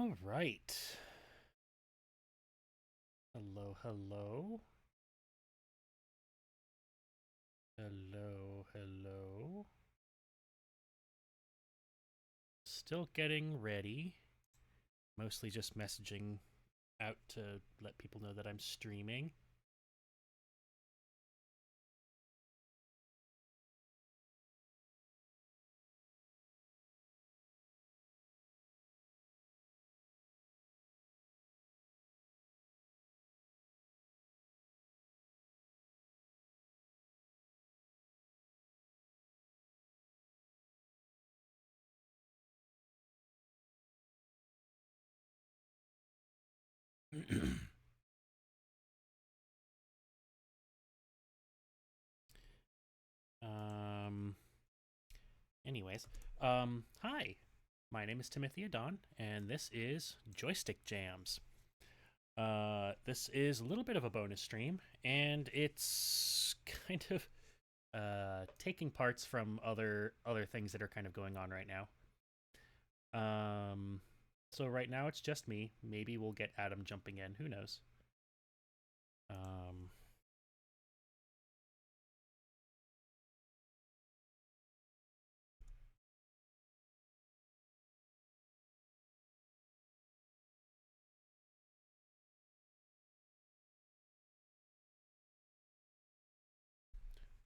All right. Hello, hello. Hello, hello. Still getting ready. Mostly just messaging out to let people know that I'm streaming. um anyways, hi. My name is Timothy Adon and this is Joystick Jams. This is a little bit of a bonus stream and it's kind of taking parts from other things that are kind of going on right now. Um, so right now it's just me. Maybe we'll get Adam jumping in. Who knows? Um,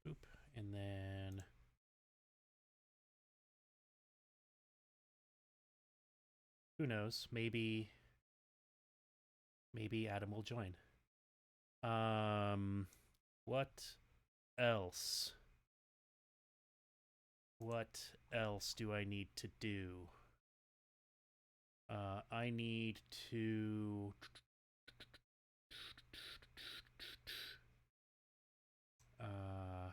oop, and then who knows? Maybe Adam will join. Um, what else? What else do I need to do? I need to uh,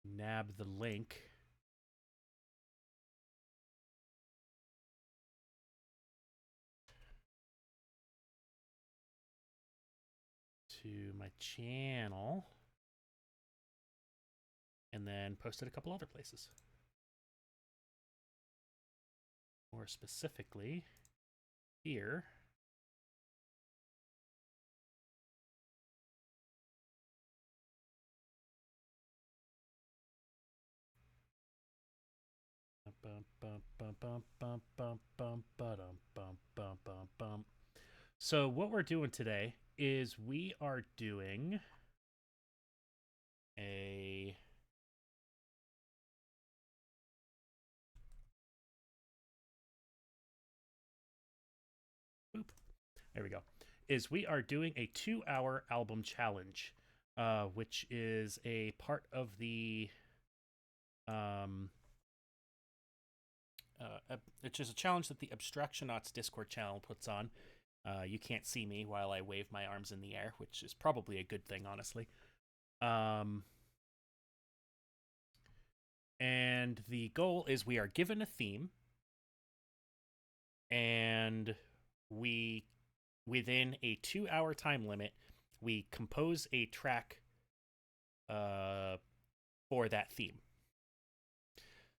nab the link. To my channel and then post it a couple other places. More specifically, here. So what we're doing today is we are doing a Oop, there we go. Is we are doing a 2-hour album challenge, which is a part of the um which is a challenge that the Abstractionauts Discord channel puts on. You can't see me while I wave my arms in the air, which is probably a good thing, honestly. Um, and the goal is we are given a theme, and we, within a 2-hour time limit, we compose a track uh, for that theme.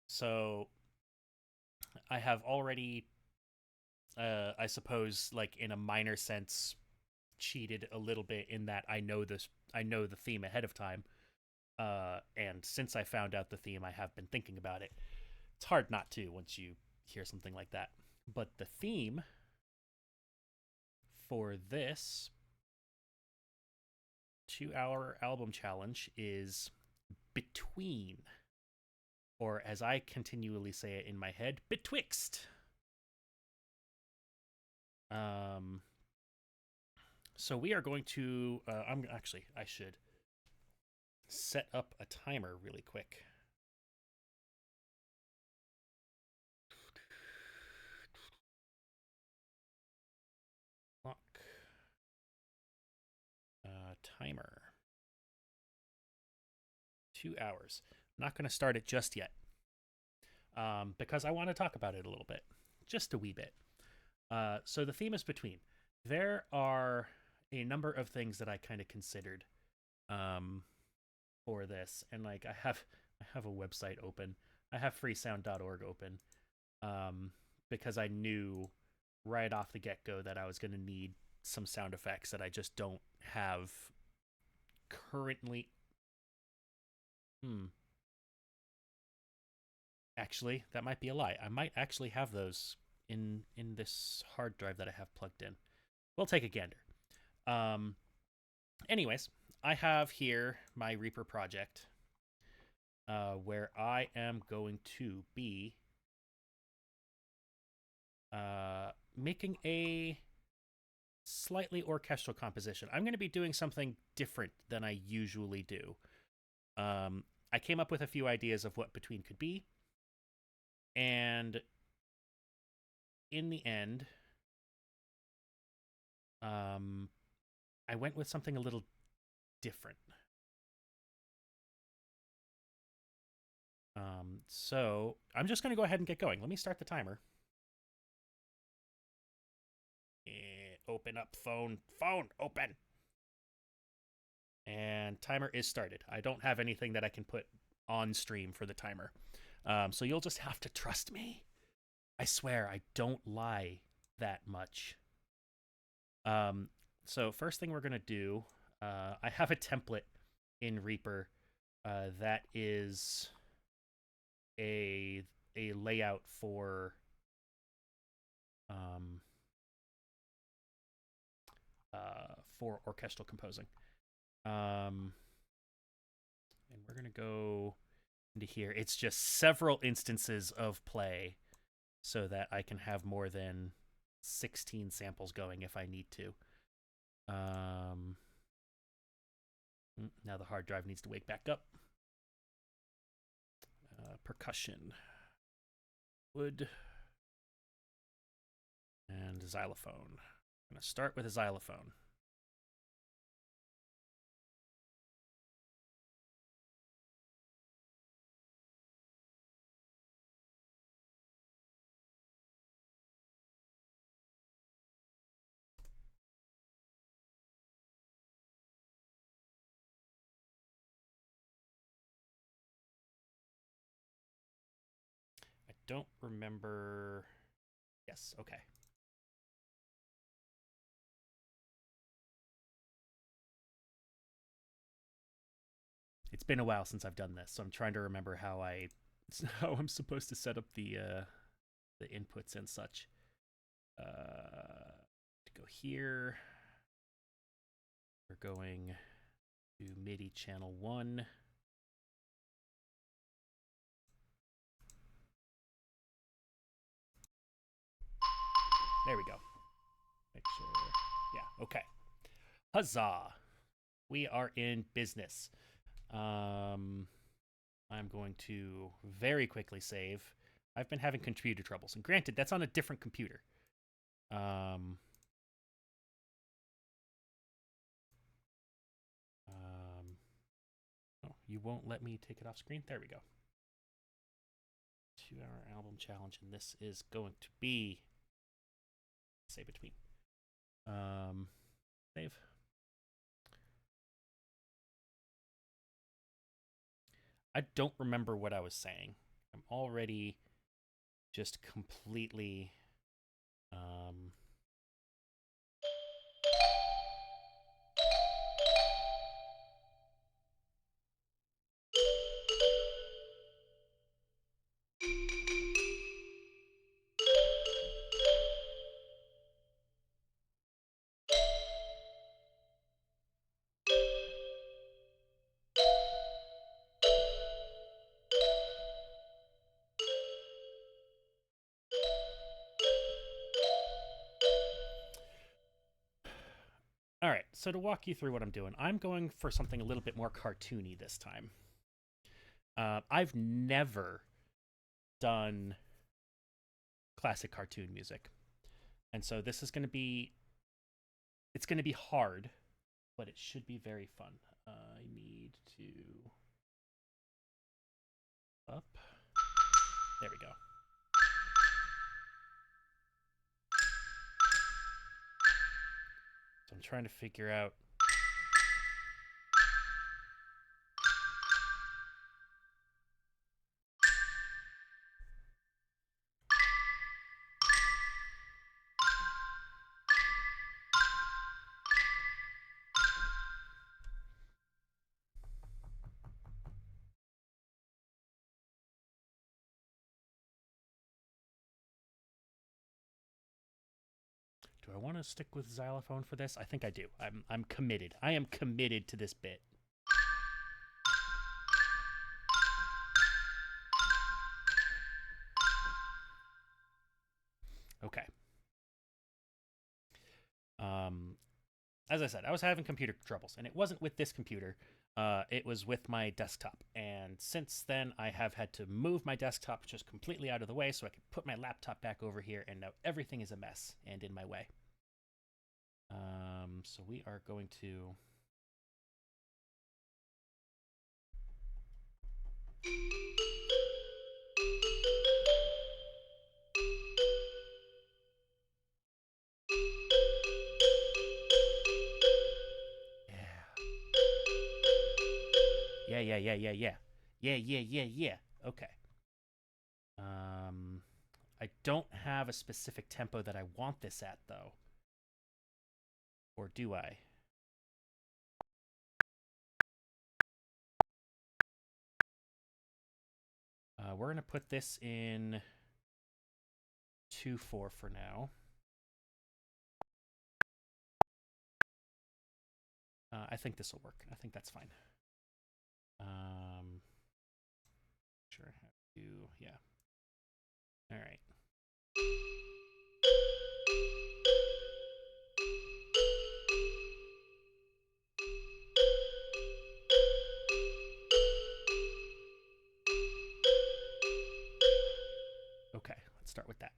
So I have already, I suppose, like in a minor sense, cheated a little bit in that I know the theme ahead of time. And since I found out the theme, I have been thinking about it. It's hard not to once you hear something like that. But the theme for this 2-hour album challenge is between, or as I continually say it in my head, betwixt. Um, so we are going to. I should set up a timer really quick. Clock. Timer. 2 hours. I'm not going to start it just yet because I want to talk about it a little bit, just a wee bit. So the theme is between. There are a number of things that I kind of considered um, for this, and like I have a website open. I have freesound.org open because I knew right off the get-go that I was going to need some sound effects that I just don't have currently. Actually, that might be a lie. I might actually have those in this hard drive that I have plugged in. We'll take a gander. Um, anyways, I have here my Reaper project, where I am going to be making a slightly orchestral composition. I'm going to be doing something different than I usually do. I came up with a few ideas of what Between could be, and in the end, I went with something a little different. So I'm just going to go ahead and get going. Let me start the timer. Open up phone. Phone, open. And timer is started. I don't have anything that I can put on stream for the timer. So you'll just have to trust me. I swear, I don't lie that much. So first thing we're going to do, I have a template in Reaper that is a layout for orchestral composing. And we're going to go into here. It's just several instances of play so that I can have more than 16 samples going if I need to. Now the hard drive needs to wake back up. Percussion, wood, and xylophone. I'm going to start with a xylophone. I don't remember. Yes, okay. It's been a while since I've done this, so I'm trying to remember how I'm supposed to set up the inputs and such. To go here, we're going to MIDI channel 1. There we go. Make sure. Yeah, okay. Huzzah! We are in business. I'm going to very quickly save. I've been having computer troubles, and granted, that's on a different computer. Oh, you won't let me take it off screen? There we go. 2-hour album challenge, and this is going to be say Between. Save. I don't remember what I was saying. I'm already just completely All right, so to walk you through what I'm doing, I'm going for something a little bit more cartoony this time. I've never done classic cartoon music, and so this is going to be, it's going to be hard, but it should be very fun. I need to up. There we go. So I'm trying to figure out Do I want to stick with xylophone for this? I think I do. I'm committed. I am committed to this bit. Okay. As I said, I was having computer troubles, and it wasn't with this computer. It was with my desktop. And since then, I have had to move my desktop just completely out of the way so I can put my laptop back over here, and now everything is a mess and in my way. So we are going to... Yeah. Yeah. Okay. I don't have a specific tempo that I want this at, though. Or do I? We're going to put this in 2-4 for now. I think this will work. I think that's fine. Sure. Have to, yeah. All right. Okay, let's start with that.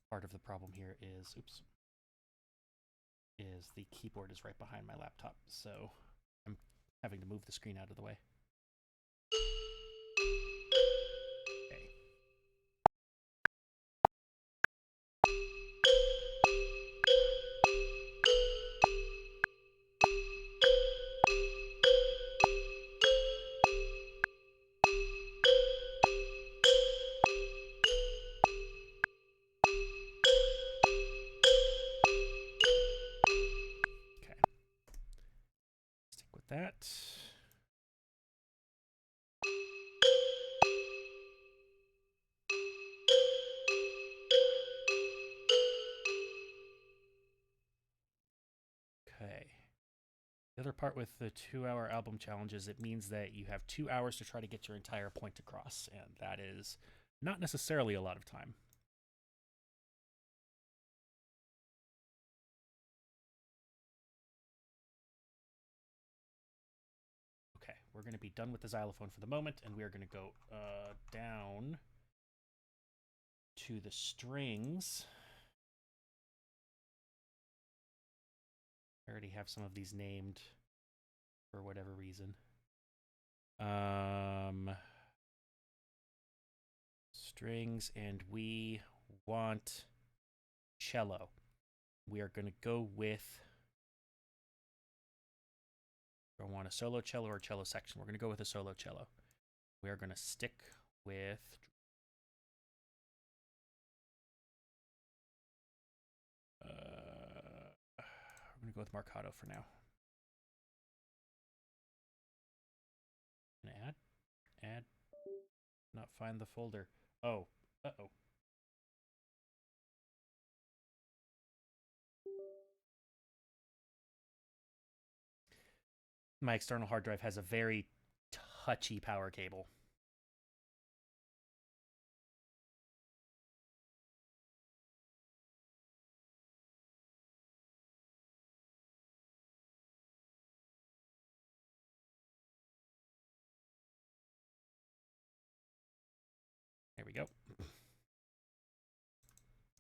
Part of the problem here is, is the keyboard is right behind my laptop, so I'm having to move the screen out of the way. Okay. Stick with that. Okay. The other part with the 2-hour album challenge is it means that you have 2 hours to try to get your entire point across, and that is not necessarily a lot of time. Okay, we're going to be done with the xylophone for the moment, and we are going to go down to the strings. I already have some of these named for whatever reason. Strings, and we want cello. We are going to go with... Do I want a solo cello or cello section? We're going to go with a solo cello. We are going to stick with... we're going to go with Marcato for now. Add, not find the folder. Oh, uh-oh. My external hard drive has a very touchy power cable. There we go.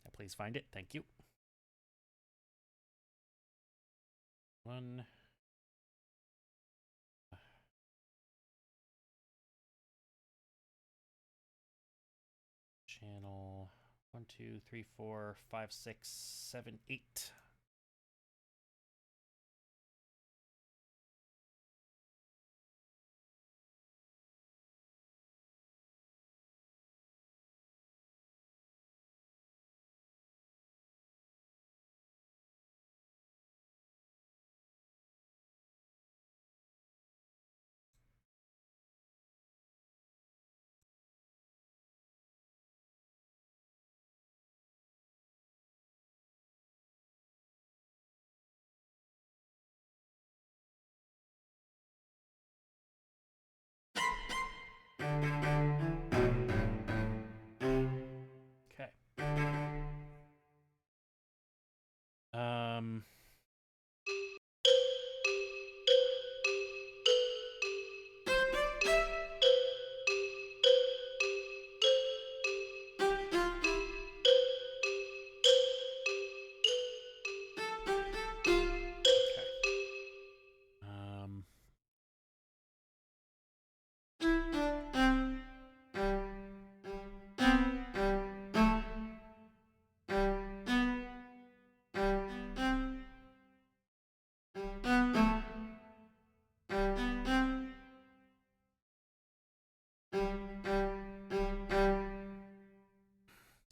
Now please find it. Thank you. One. Channel 1, 2, 3, 4, 5, 6, 7, 8. Okay. Um. Okay. Um.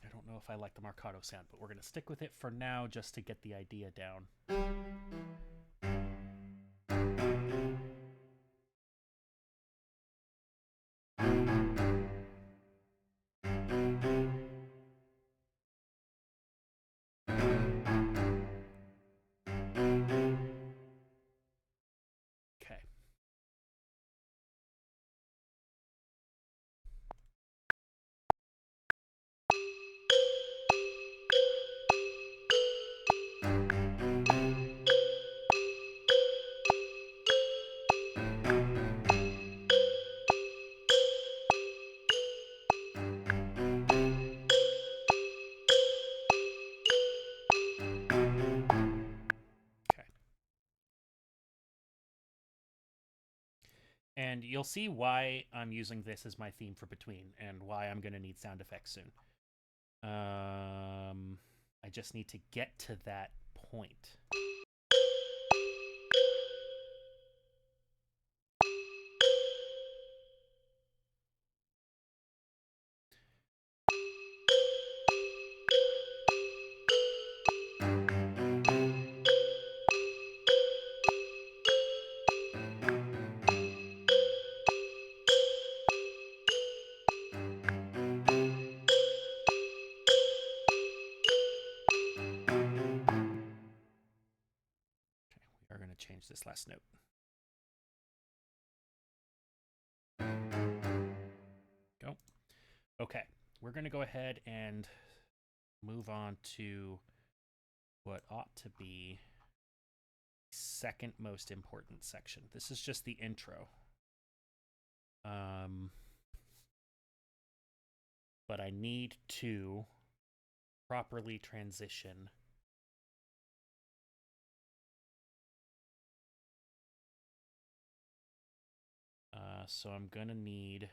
I don't know if I like the Marcato sound, but we're going to stick with it for now just to get the idea down. Okay. Okay. And you'll see why I'm using this as my theme for Between and why I'm going to need sound effects soon. I just need to get to that point. We are going to change this last note. Go. Okay, we're going to go ahead and move on to what ought to be the second most important section. This is just the intro. But I need to properly transition so I'm gonna need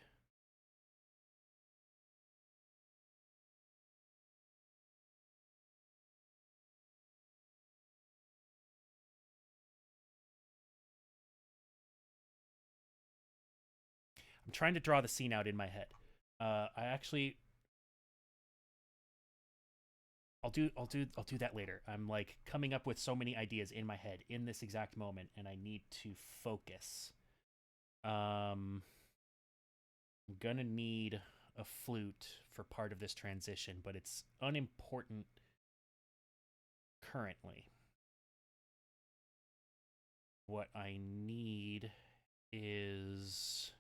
I'm trying to draw the scene out in my head. I'll do that later. I'm like coming up with so many ideas in my head in this exact moment, and I need to focus. I'm gonna need a flute for part of this transition, but it's unimportant currently. What I need is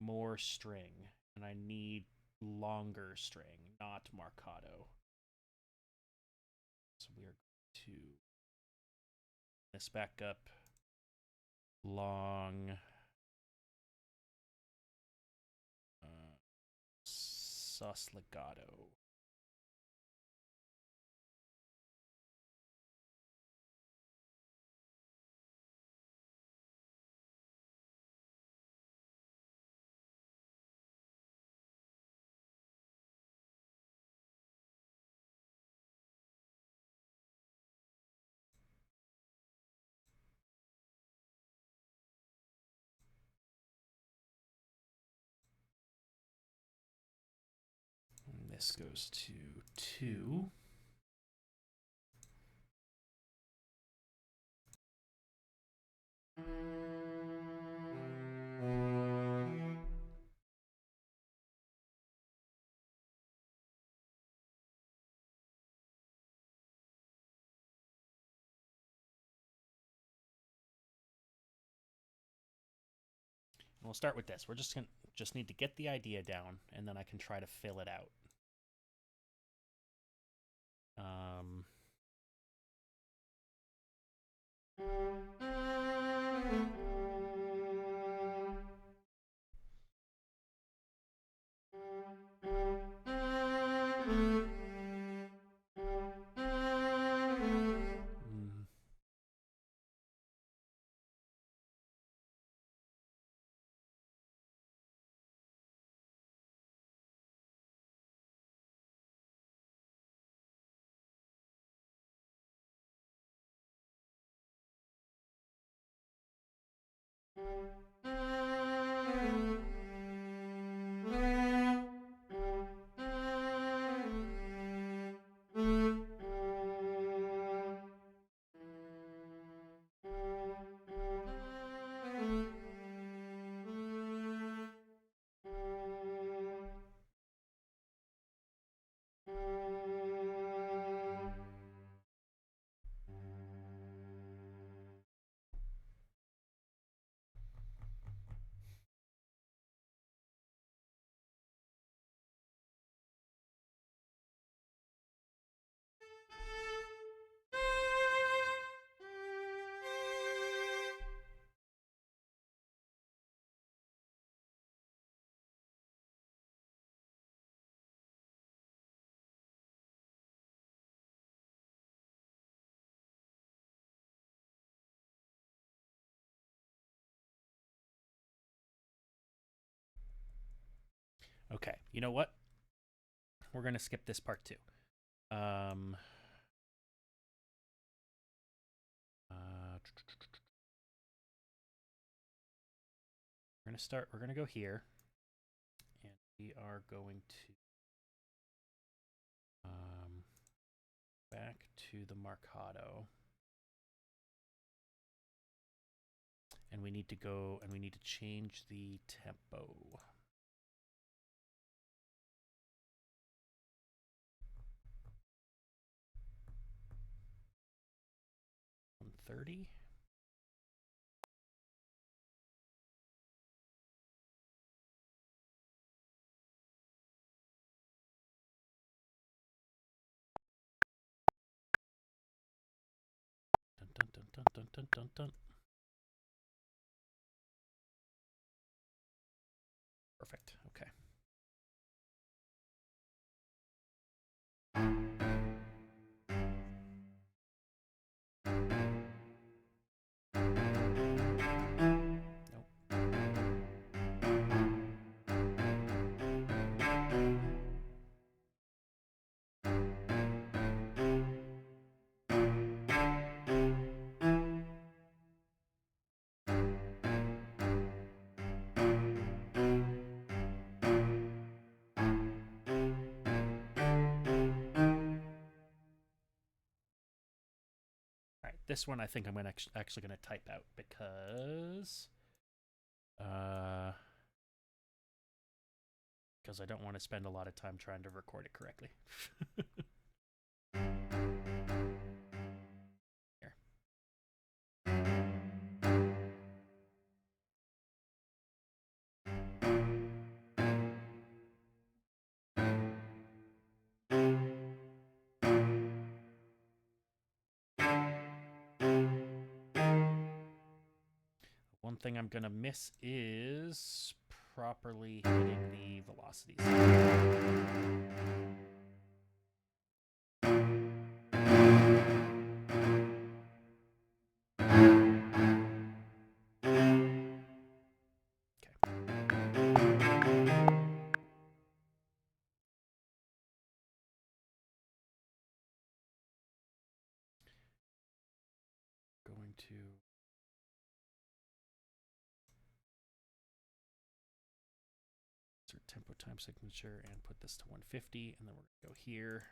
more string, and I need longer string, not Marcato. So we are going to this back up long sus legato. And this goes to 2. We'll start with this. We're just need to get the idea down, and then I can try to fill it out. Um, mm, okay, you know what? We're gonna skip this part too. Um, uh, we're gonna start. We're gonna go here, and we are going to back to the Marcato, and we need to go and we need to change the tempo. 130. Dun, dun, dun, dun, dun, dun, dun, dun. Perfect. Okay. Nope. All right, this one I think I'm actually going to type out because I don't want to spend a lot of time trying to record it correctly. Here. One thing I'm going to miss is properly hitting the velocities. Going to insert tempo time signature and put this to 150, and then we're going to go here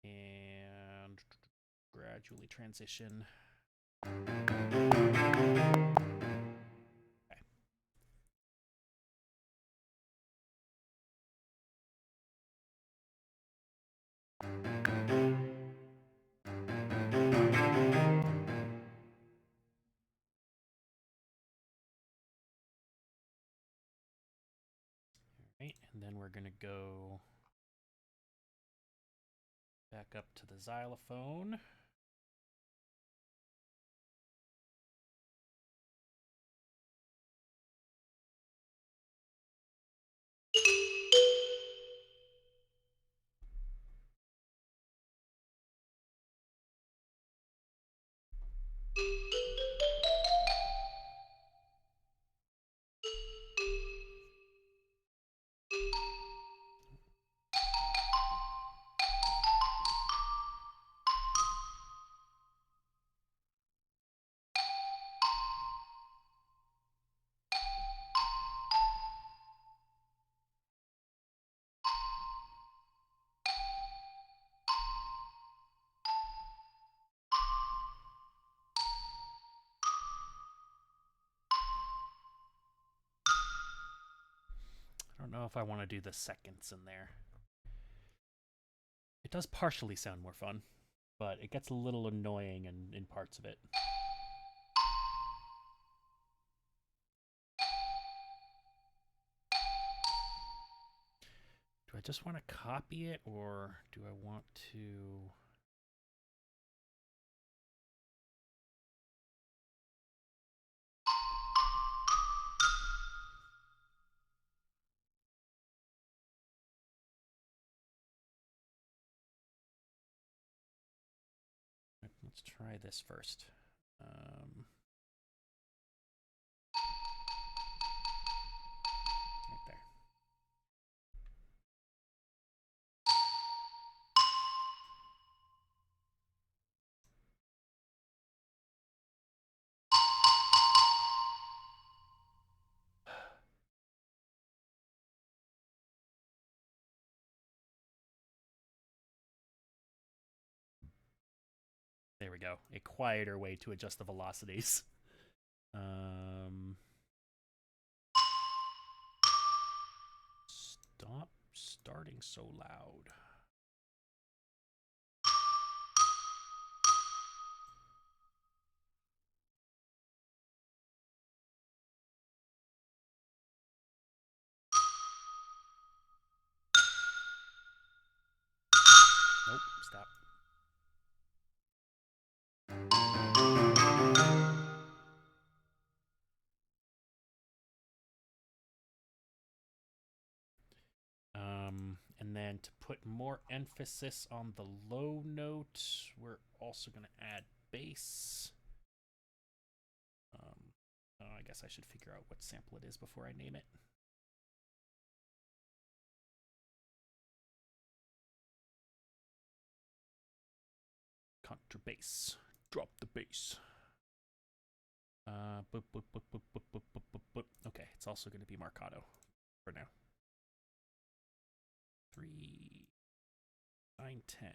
and gradually transition. Right, and then we're going to go back up to the xylophone. I don't know if I want to do the seconds in there. It does partially sound more fun, but it gets a little annoying in parts of it. Do I just want to copy it, or do I want to... Let's try this first. Right there. There we go. A quieter way to adjust the velocities. Stop starting so loud. Nope, stop. And then to put more emphasis on the low note, we're also going to add bass. I guess I should figure out what sample it is before I name it. Contrabass. Drop the bass. Okay, it's also going to be Marcato for now. 3, 9, 10.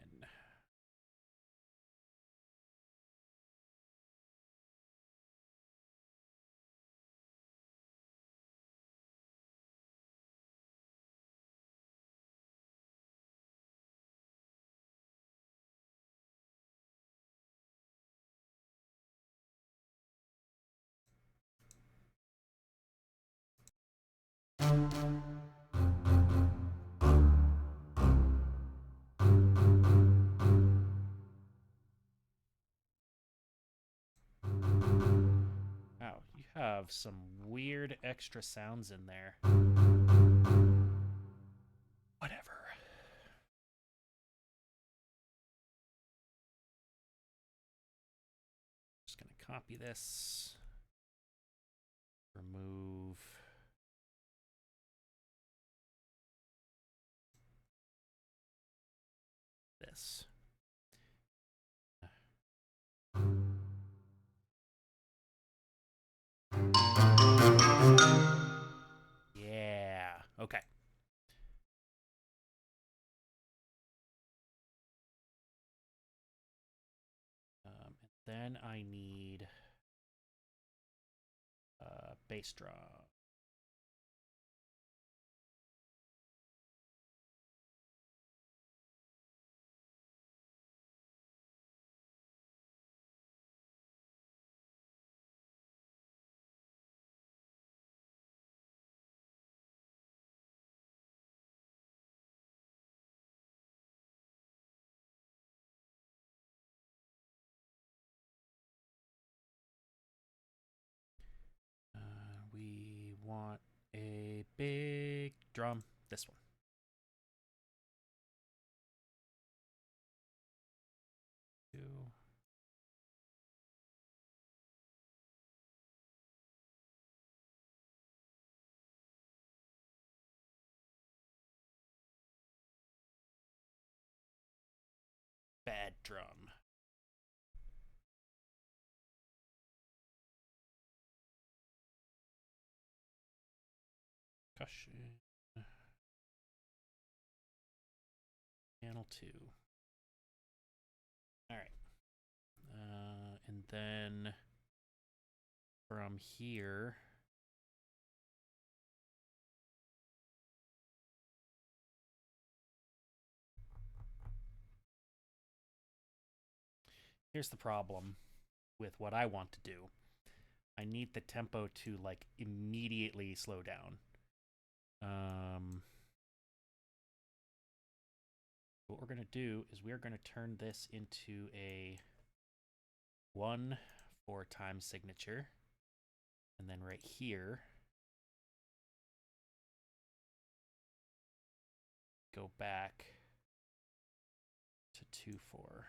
Wow, you have some weird extra sounds in there. Whatever. Just going to copy this. Remove this. Yeah, okay. And then I need bass drum. want a big drum. This one. Two. Bad drum. Percussion. Channel 2. All right. And then from here, here's the problem with what I want to do. I need the tempo to like immediately slow down. What we're going to do is we're going to turn this into a 1/4 signature. And then right here, go back to 2/4.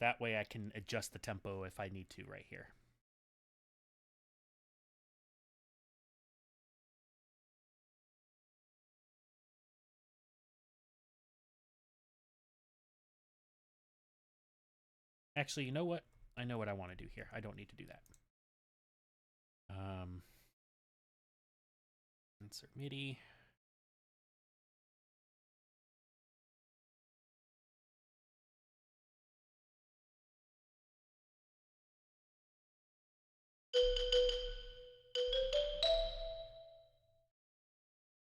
That way I can adjust the tempo if I need to right here. Actually, you know what? I know what I want to do here. I don't need to do that. Insert MIDI.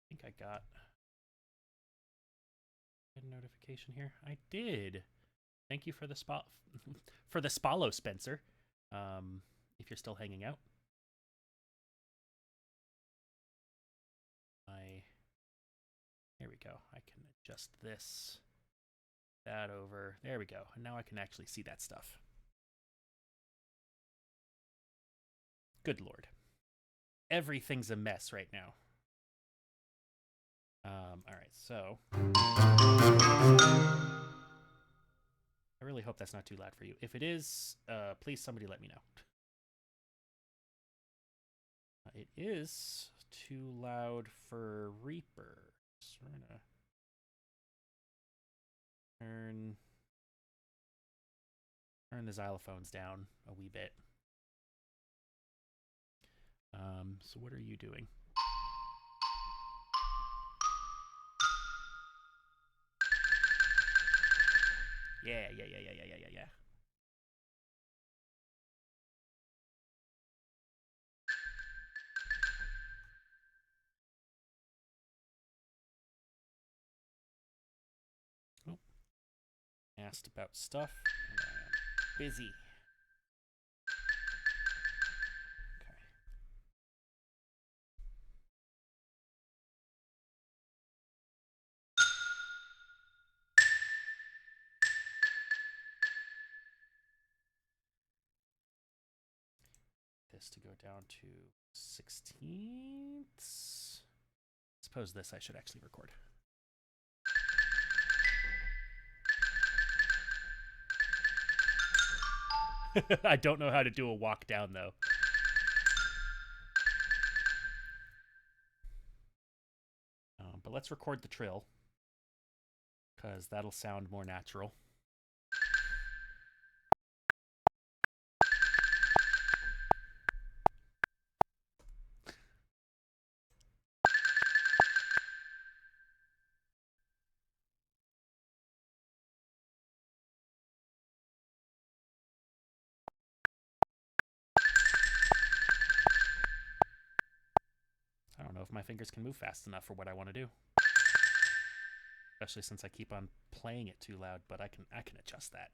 I think I got a notification here. I did. Thank you for the spot for the Spallo, Spencer. If you're still hanging out. Here we go. I can adjust this, that over. There we go. And now I can actually see that stuff. Good Lord. Everything's a mess right now. All right, so I really hope that's not too loud for you. If it is, please somebody let me know. It is too loud for Reaper. So we're gonna turn the xylophones down a wee bit. So what are you doing? Yeah. Oh, asked about stuff, and I am busy. Okay. This to go down to 16ths. Suppose this I should actually record. I don't know how to do a walk down though. But let's record the trill, because that'll sound more natural. I don't know if my fingers can move fast enough for what I want to do. Especially since I keep on playing it too loud, but I can adjust that.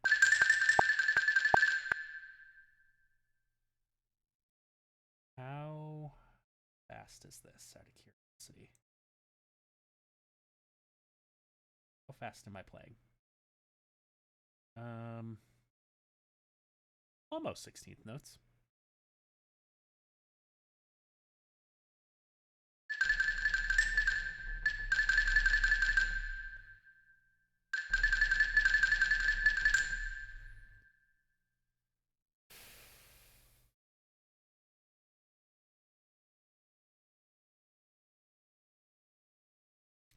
How fast is this, out of curiosity? How fast am I playing? Almost 16th notes.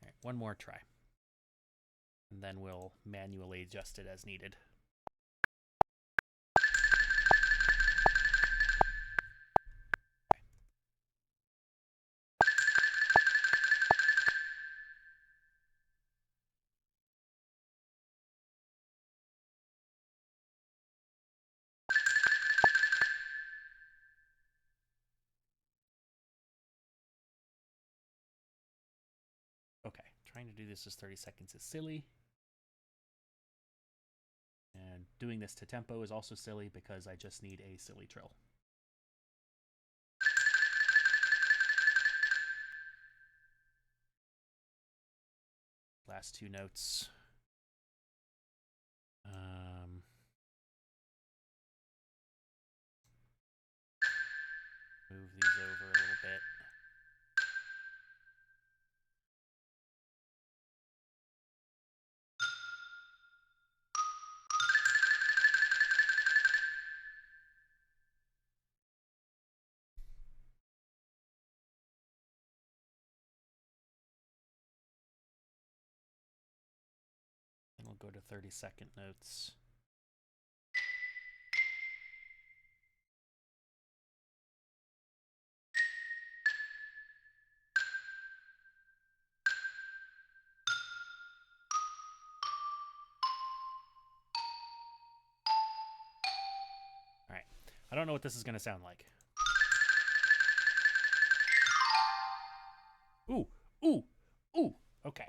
All right, one more try. And then we'll manually adjust it as needed. Okay, trying to do this as 30 seconds is silly. And doing this to tempo is also silly because I just need a silly trill. Last two notes. Move these over a little bit. And we'll go to 30-second notes. All right. I don't know what this is going to sound like. Ooh, ooh, ooh. Okay.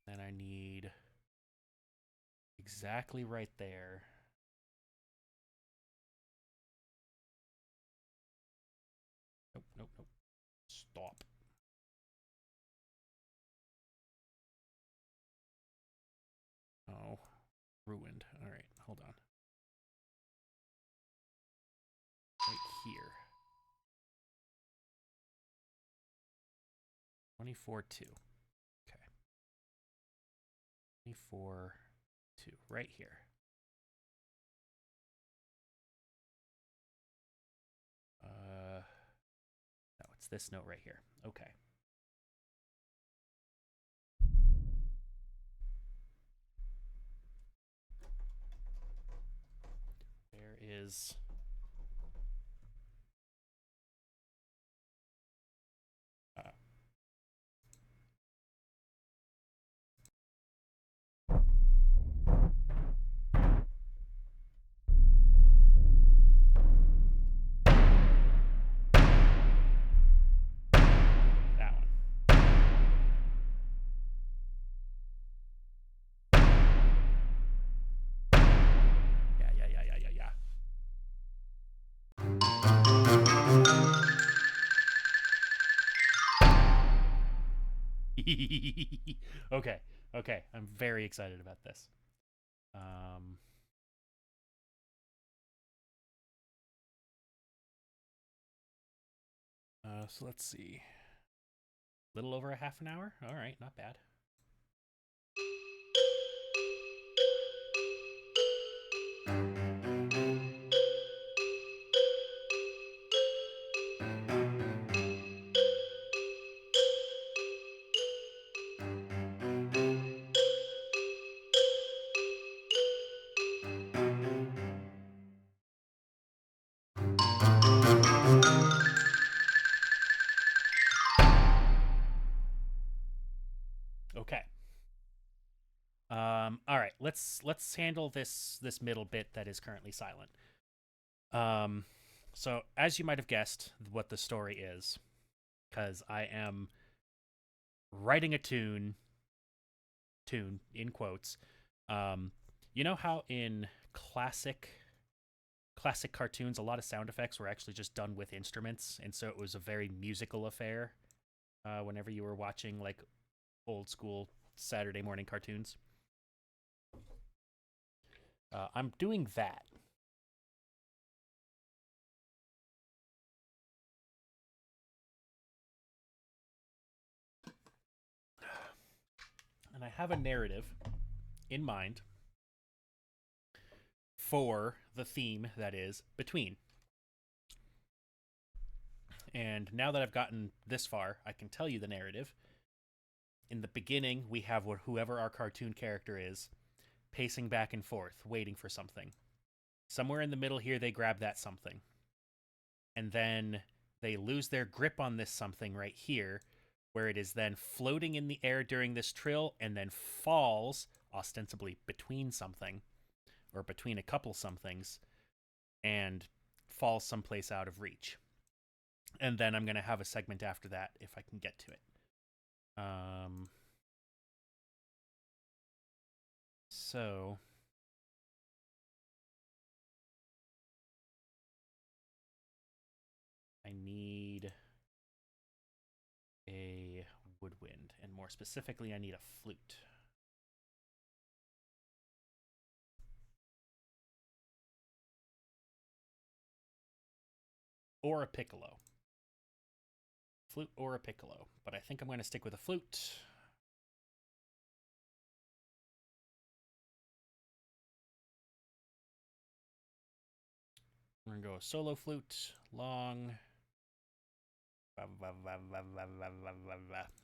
Then I need exactly right there. Nope, nope, nope. Stop. Oh, ruined. All right, hold on. Right here. 24-2. Okay. 24-2. Right here. No, it's this note right here. Okay. There is that one. Yeah. Okay. Okay. I'm very excited about this. So let's see. A little over a half an hour. All right, not bad. Okay. All right. Let's handle this middle bit that is currently silent. So as you might have guessed, what the story is, because I am writing a tune in quotes. You know how in classic cartoons, a lot of sound effects were actually just done with instruments, and so it was a very musical affair. whenever you were watching like old school Saturday morning cartoons. I'm doing that. And I have a narrative in mind for the theme that is between. And now that I've gotten this far, I can tell you the narrative. In the beginning, we have whoever our cartoon character is pacing back and forth, waiting for something. Somewhere in the middle here, they grab that something. And then they lose their grip on this something right here, where it is then floating in the air during this trill and then falls, ostensibly between something, or between a couple somethings, and falls someplace out of reach. And then I'm going to have a segment after that if I can get to it. So I need a woodwind, and more specifically, I need a flute. Or a piccolo. Flute or a piccolo, but I think I'm going to stick with a flute. We're going to go solo flute, long,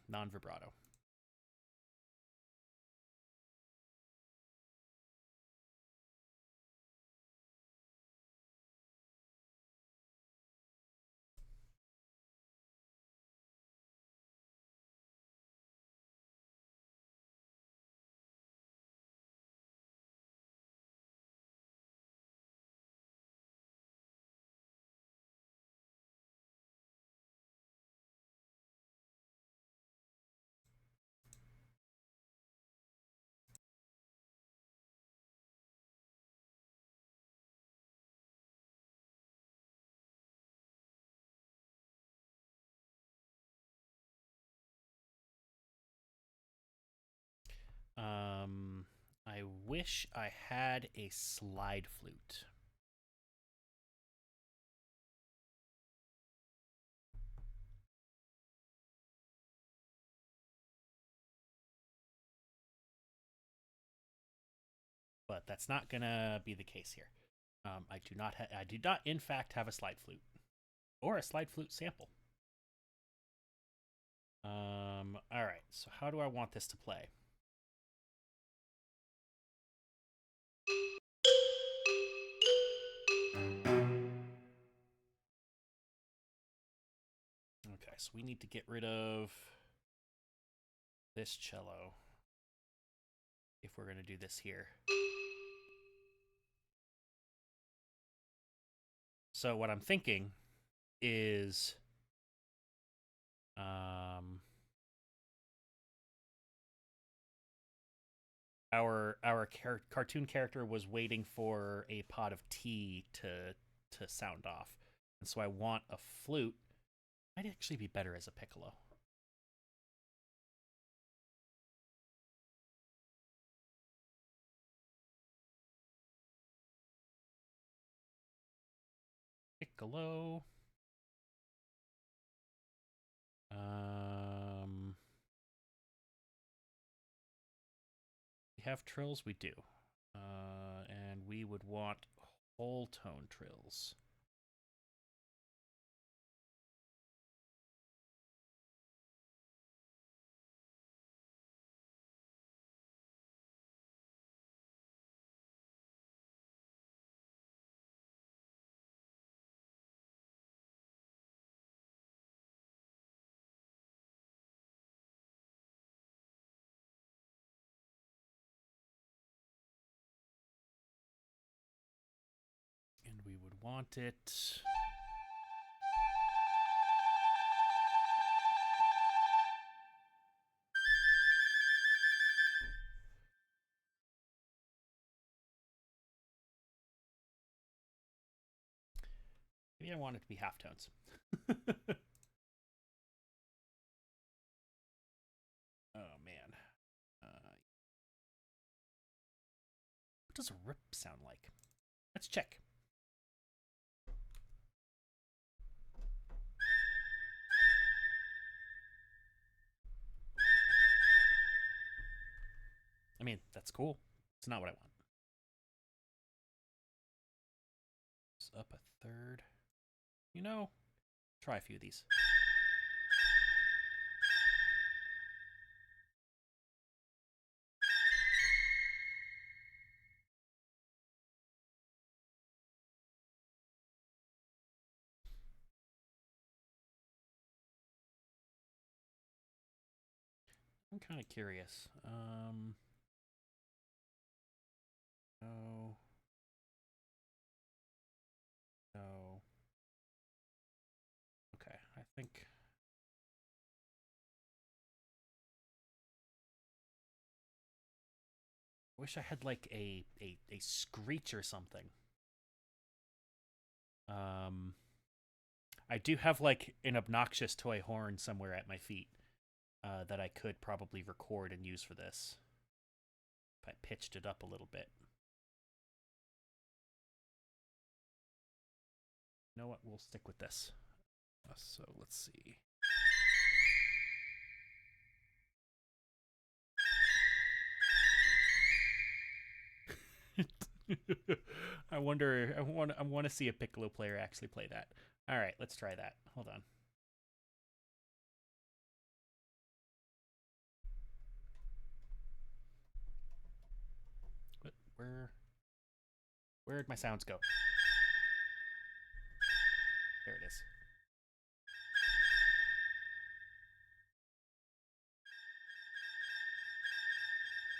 non-vibrato. I wish I had a slide flute. But that's not gonna be the case here. I do not, in fact, have a slide flute or a slide flute sample. All right. So how do I want this to play? Okay, so we need to get rid of this cello if we're gonna do this here. So what I'm thinking is, our cartoon character was waiting for a pot of tea to sound off, and so I want a flute. Might actually be better as a piccolo. Piccolo. We have trills? We do. And we would want whole tone trills. And we would want it. Maybe I want it to be half tones. does a rip sound like? Let's check. I mean, that's cool. It's not what I want. It's up a third. You know, try a few of these. I'm kind of curious. No. No. Okay, I think. I wish I had like a screech or something. Um, I do have like an obnoxious toy horn somewhere at my feet that I could probably record and use for this if I pitched it up a little bit. You know what? We'll stick with this. So let's see. I wonder. I want to see a piccolo player actually play that. All right, let's try that. Hold on. Where'd my sounds go? There it is.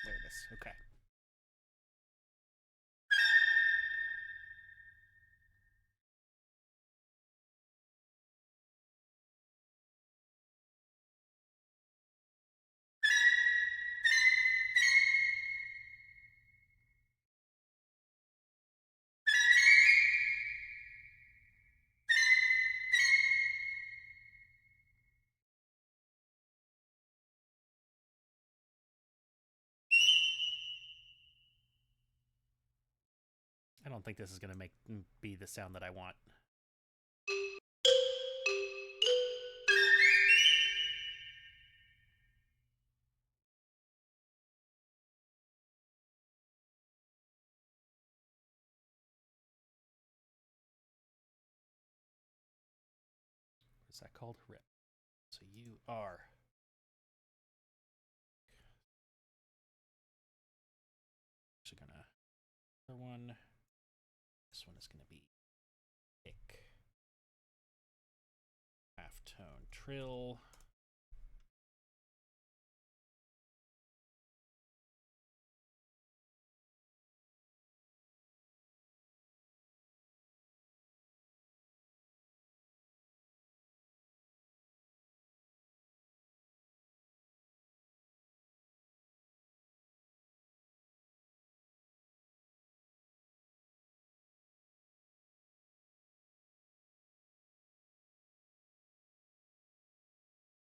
There it is. Okay. I don't think this is gonna be the sound that I want. What's that called? Rip. So you are. Actually gonna. Other one. This one is gonna be thick. Half tone trill.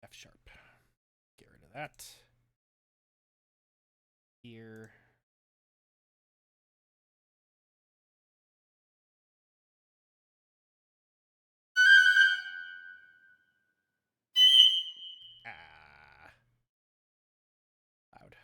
F sharp. Get rid of that. Here. Ah. Loud.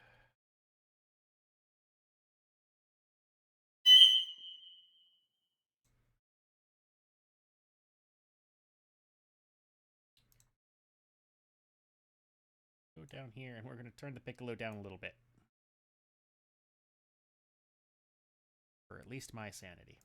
Go down here, and we're gonna turn the piccolo down a little bit. For at least my sanity.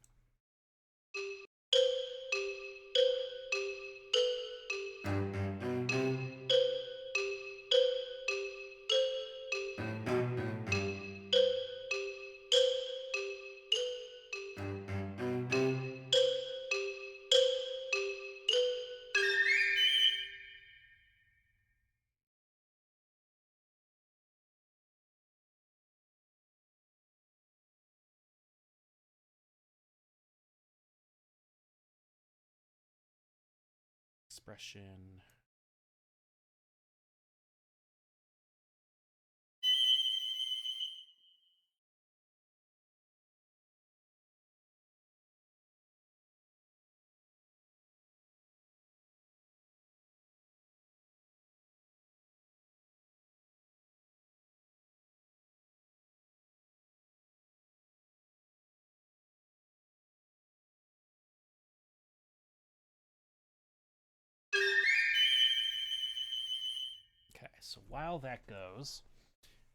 Expression. so while that goes,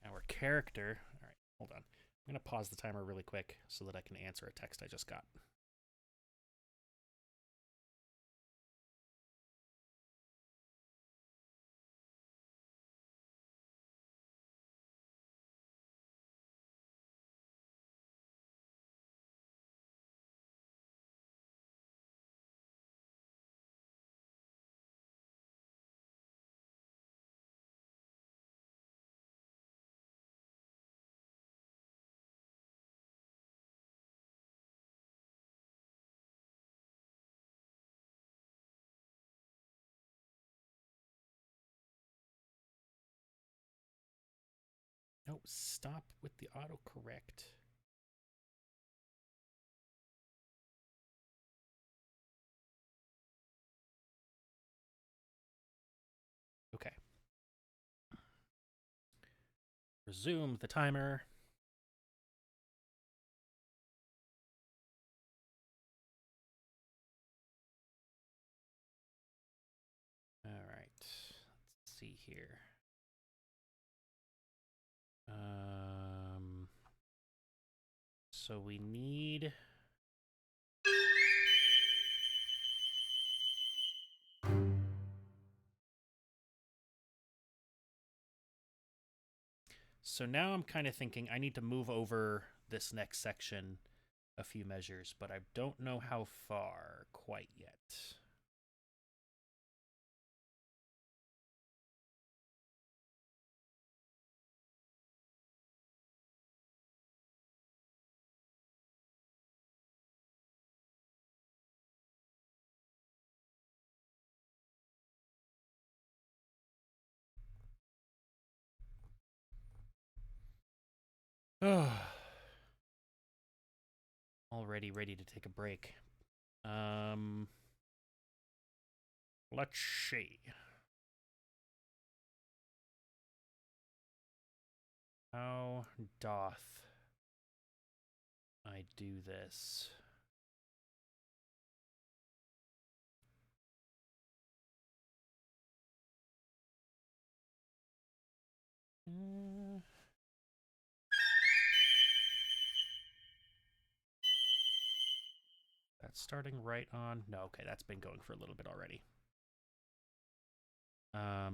our character. All right, hold on. I'm going to pause the timer really quick so that I can answer a text I just got. No, stop with the autocorrect. Okay. Resume the timer. All right. Let's see here. So we need. So now I'm kind of thinking I need to move over this next section a few measures, but I don't know how far quite yet. Already ready to take a break. Let's see. How doth I do this? That's starting right on. No, okay, that's been going for a little bit already.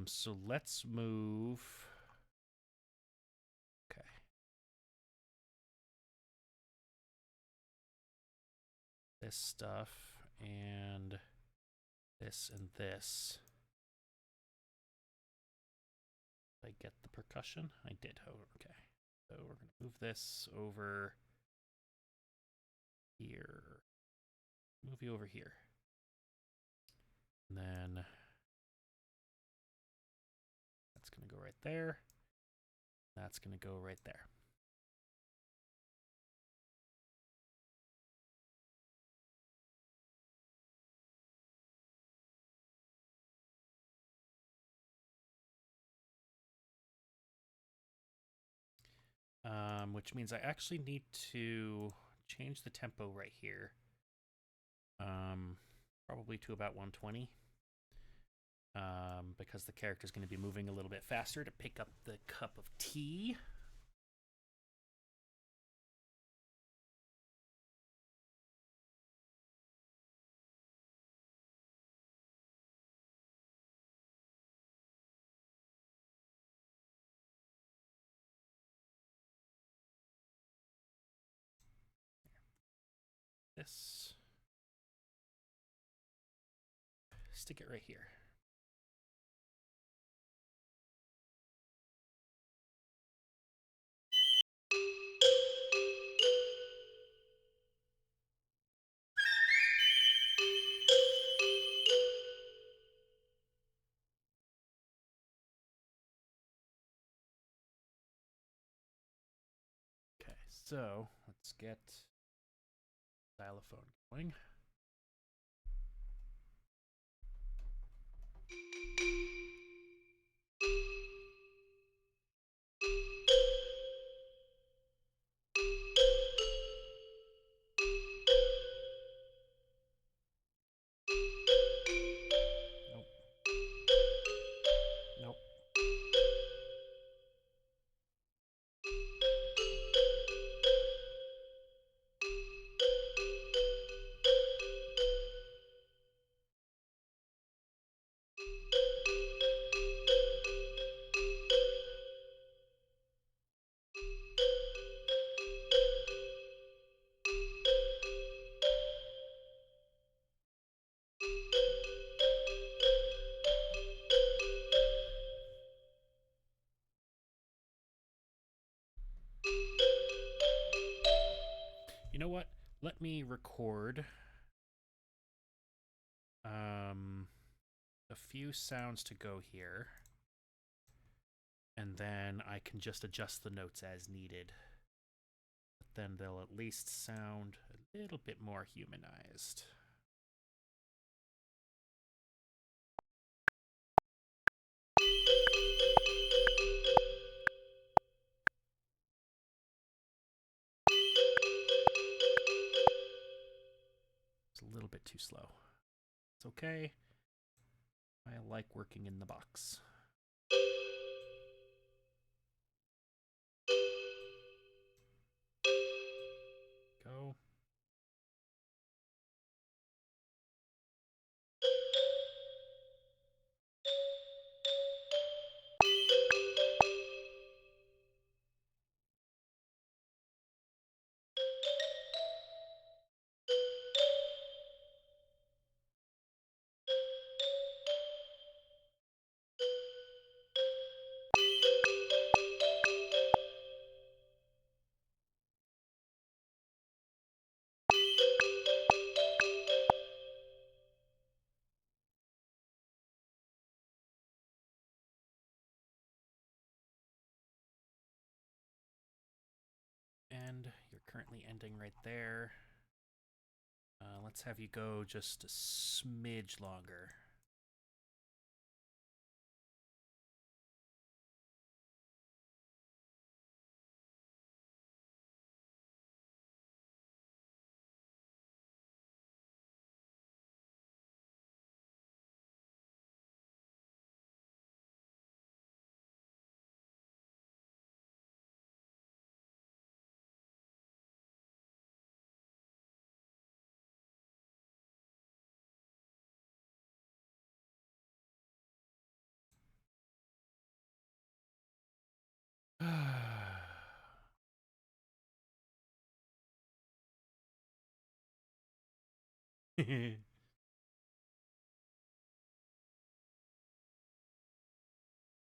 So let's move. Okay. This stuff and this and this. Did I get the percussion? I did. Oh, okay. So we're going to move this over here. Move you over here. And then that's going to go right there. That's going to go right there. Which means I actually need to change the tempo right here. Probably to about 120. Because the character is going to be moving a little bit faster to pick up the cup of tea. This. Stick it right here. Okay, so let's get xylophone going. Nope. Nope. know what? Let me record a few sounds to go here, and then I can just adjust the notes as needed. But then they'll at least sound a little bit more humanized. It's a little bit too slow. It's okay. I like working in the box. Go. And you're currently ending right there. Let's have you go just a smidge longer.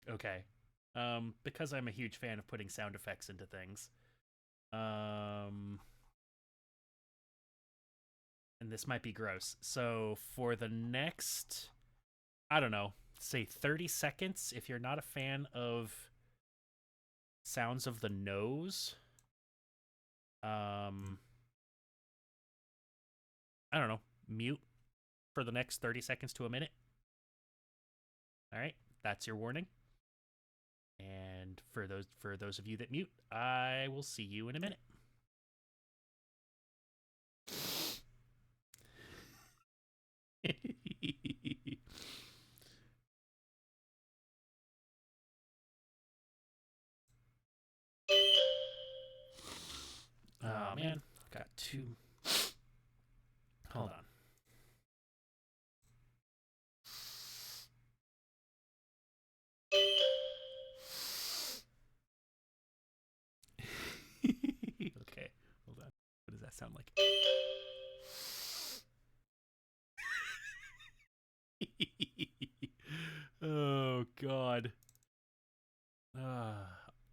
Okay. Because I'm a huge fan of putting sound effects into things. And this might be gross. So for the next, I don't know, say 30 seconds, if you're not a fan of sounds of the nose, I don't know, mute for the next 30 seconds to a minute. All right, that's your warning. And for those of you that mute, I will see you in a minute. Oh man, got two. Hold on. Okay, hold on. What does that sound like? Oh God.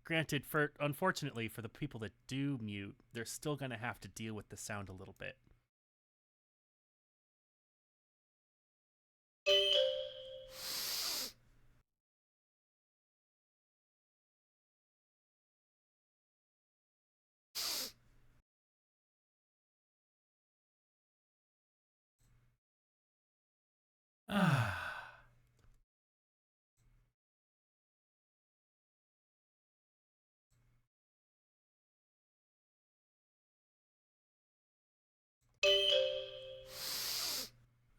Granted, unfortunately for the people that do mute, they're still gonna have to deal with the sound a little bit.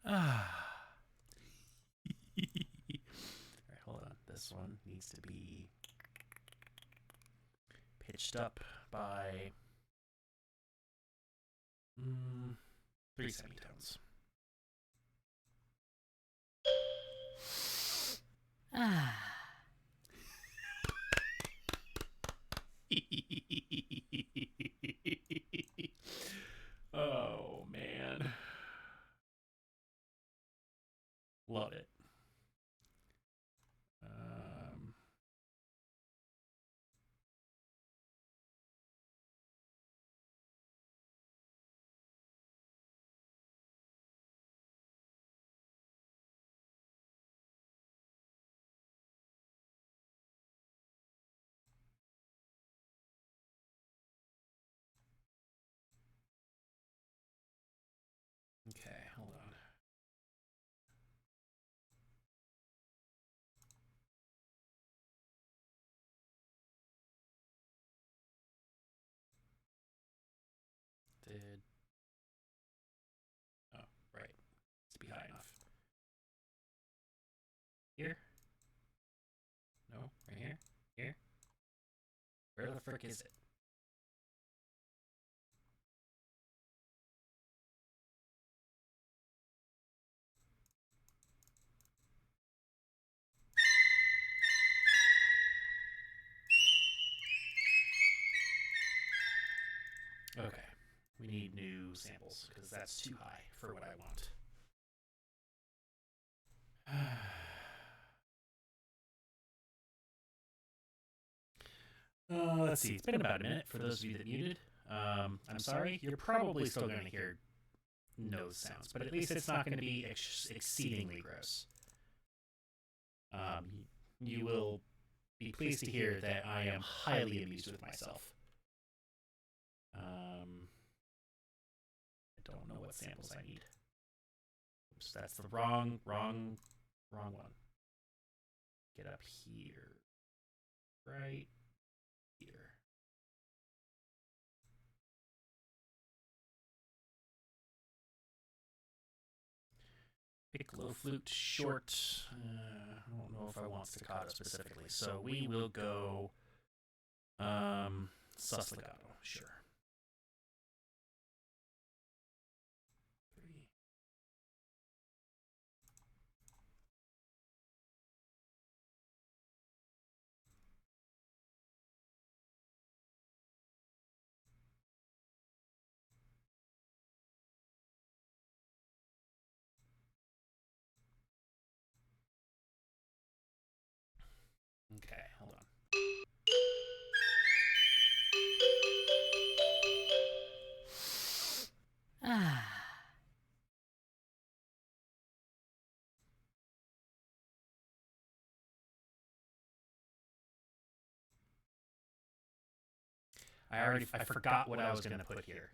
Alright, hold on. This one needs to be pitched up by 3 semitones. Oh man. Love it. frick is it? Okay, we need new samples because that's too high for what I want. Let's see. It's been about a minute for those of you that muted. I'm sorry. You're probably still going to hear nose sounds, but at least it's not going to be exceedingly gross. You will be pleased to hear that I am highly amused with myself. I don't know what samples I need. Oops, that's the wrong one. Get up here. Right here. Piccolo flute short. I don't know if I want staccato specifically, so we will go sus legato, sure. 3. Okay, hold on. I forgot what I was going to put here.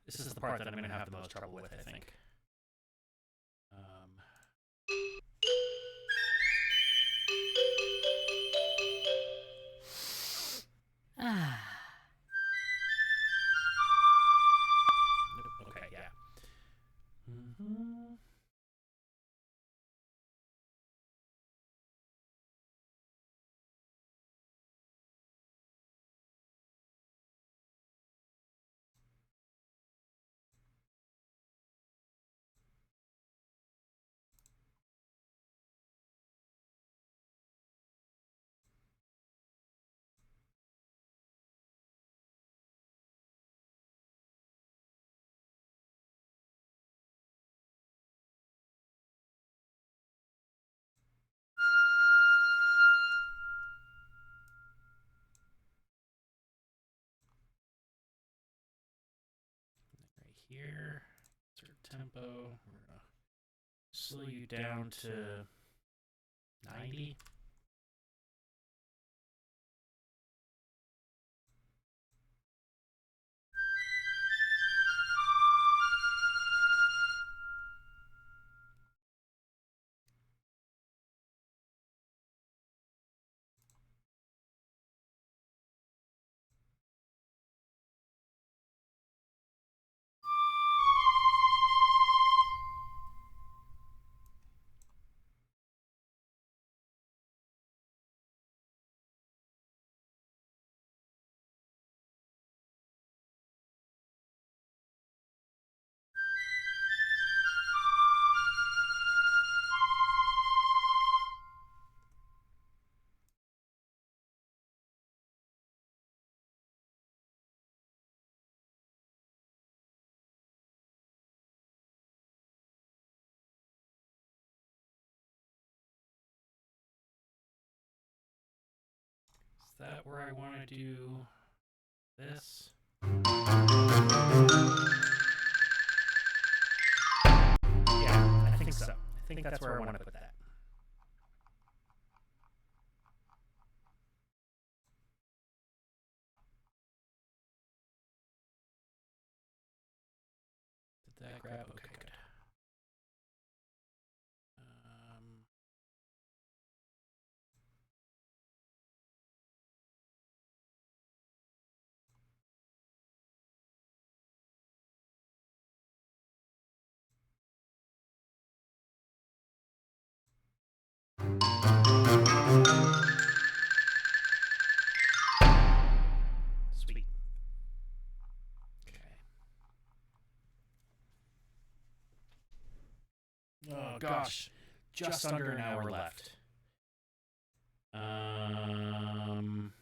This is the part that I'm going to have the most trouble with, I think. Nope. Okay, yeah. Right here, insert tempo. We're gonna slow you down to 90. that where I want to do this? Yeah, I think so. I think that's where I want to put that. Did that grab? Okay, good. Sweet. Okay. Oh gosh, just under an hour left. And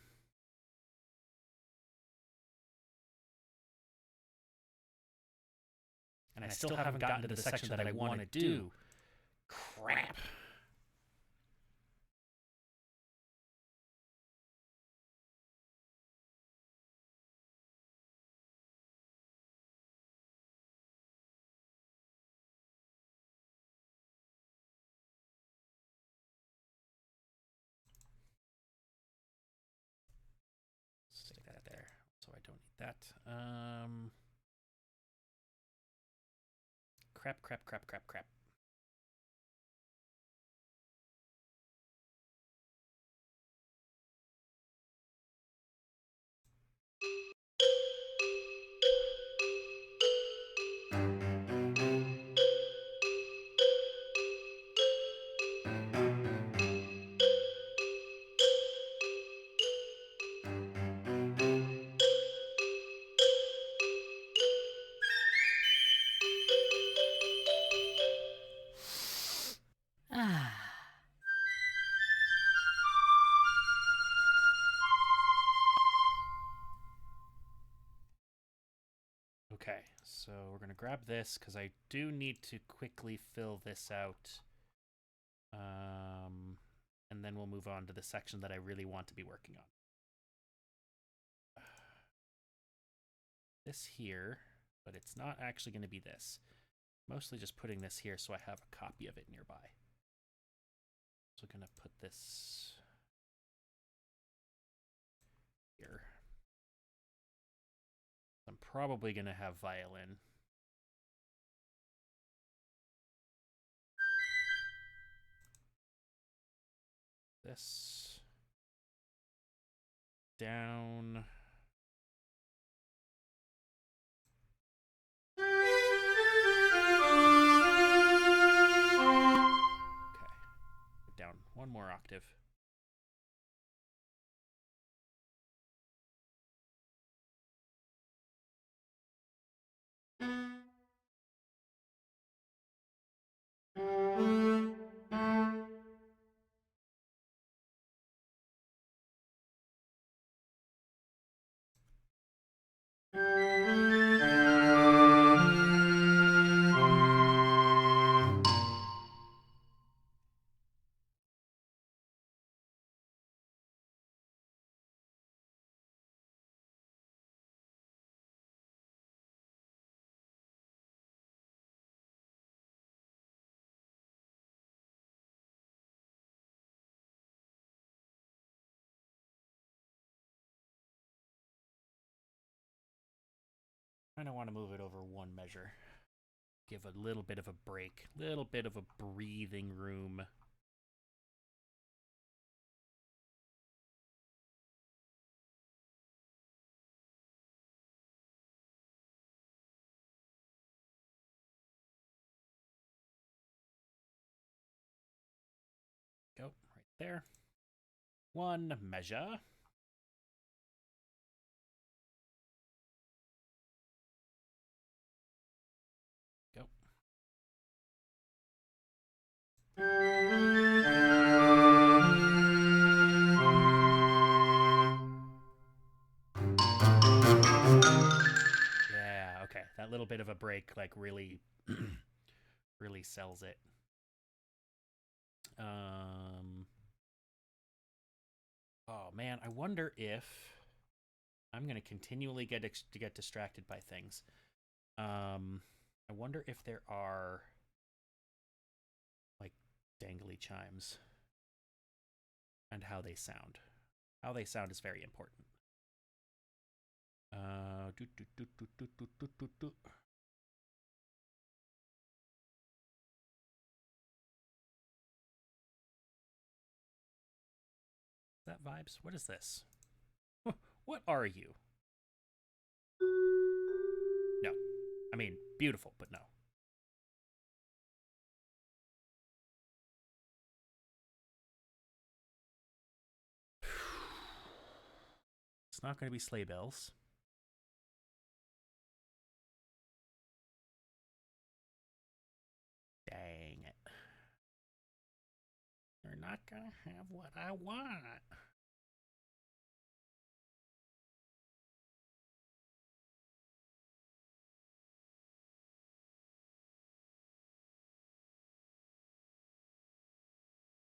I still haven't gotten to the section that I want to do. Crap. Stick that there, so I don't need that. Crap. Okay, so we're going to grab this because I do need to quickly fill this out. And then we'll move on to the section that I really want to be working on. This here, but it's not actually going to be this. Mostly just putting this here so I have a copy of it nearby. So I'm going to put this here. I'm probably going to have violin. This down. Okay, down one more octave. I kind of want to move it over one measure. Give a little bit of a break, little bit of a breathing room. Go right there. One measure. Go. Yeah, okay. That little bit of a break, like, really, really sells it. Oh man, I wonder if I'm gonna continually get distracted by things. I wonder if there are like dangly chimes and how they sound. How they sound is very important. Do, do, do, do, do, do, do, do, do. Is that vibes? What is this? What are you? No. I mean, beautiful, but no. It's not going to be sleigh bells. Dang it. You're not going to have what I want.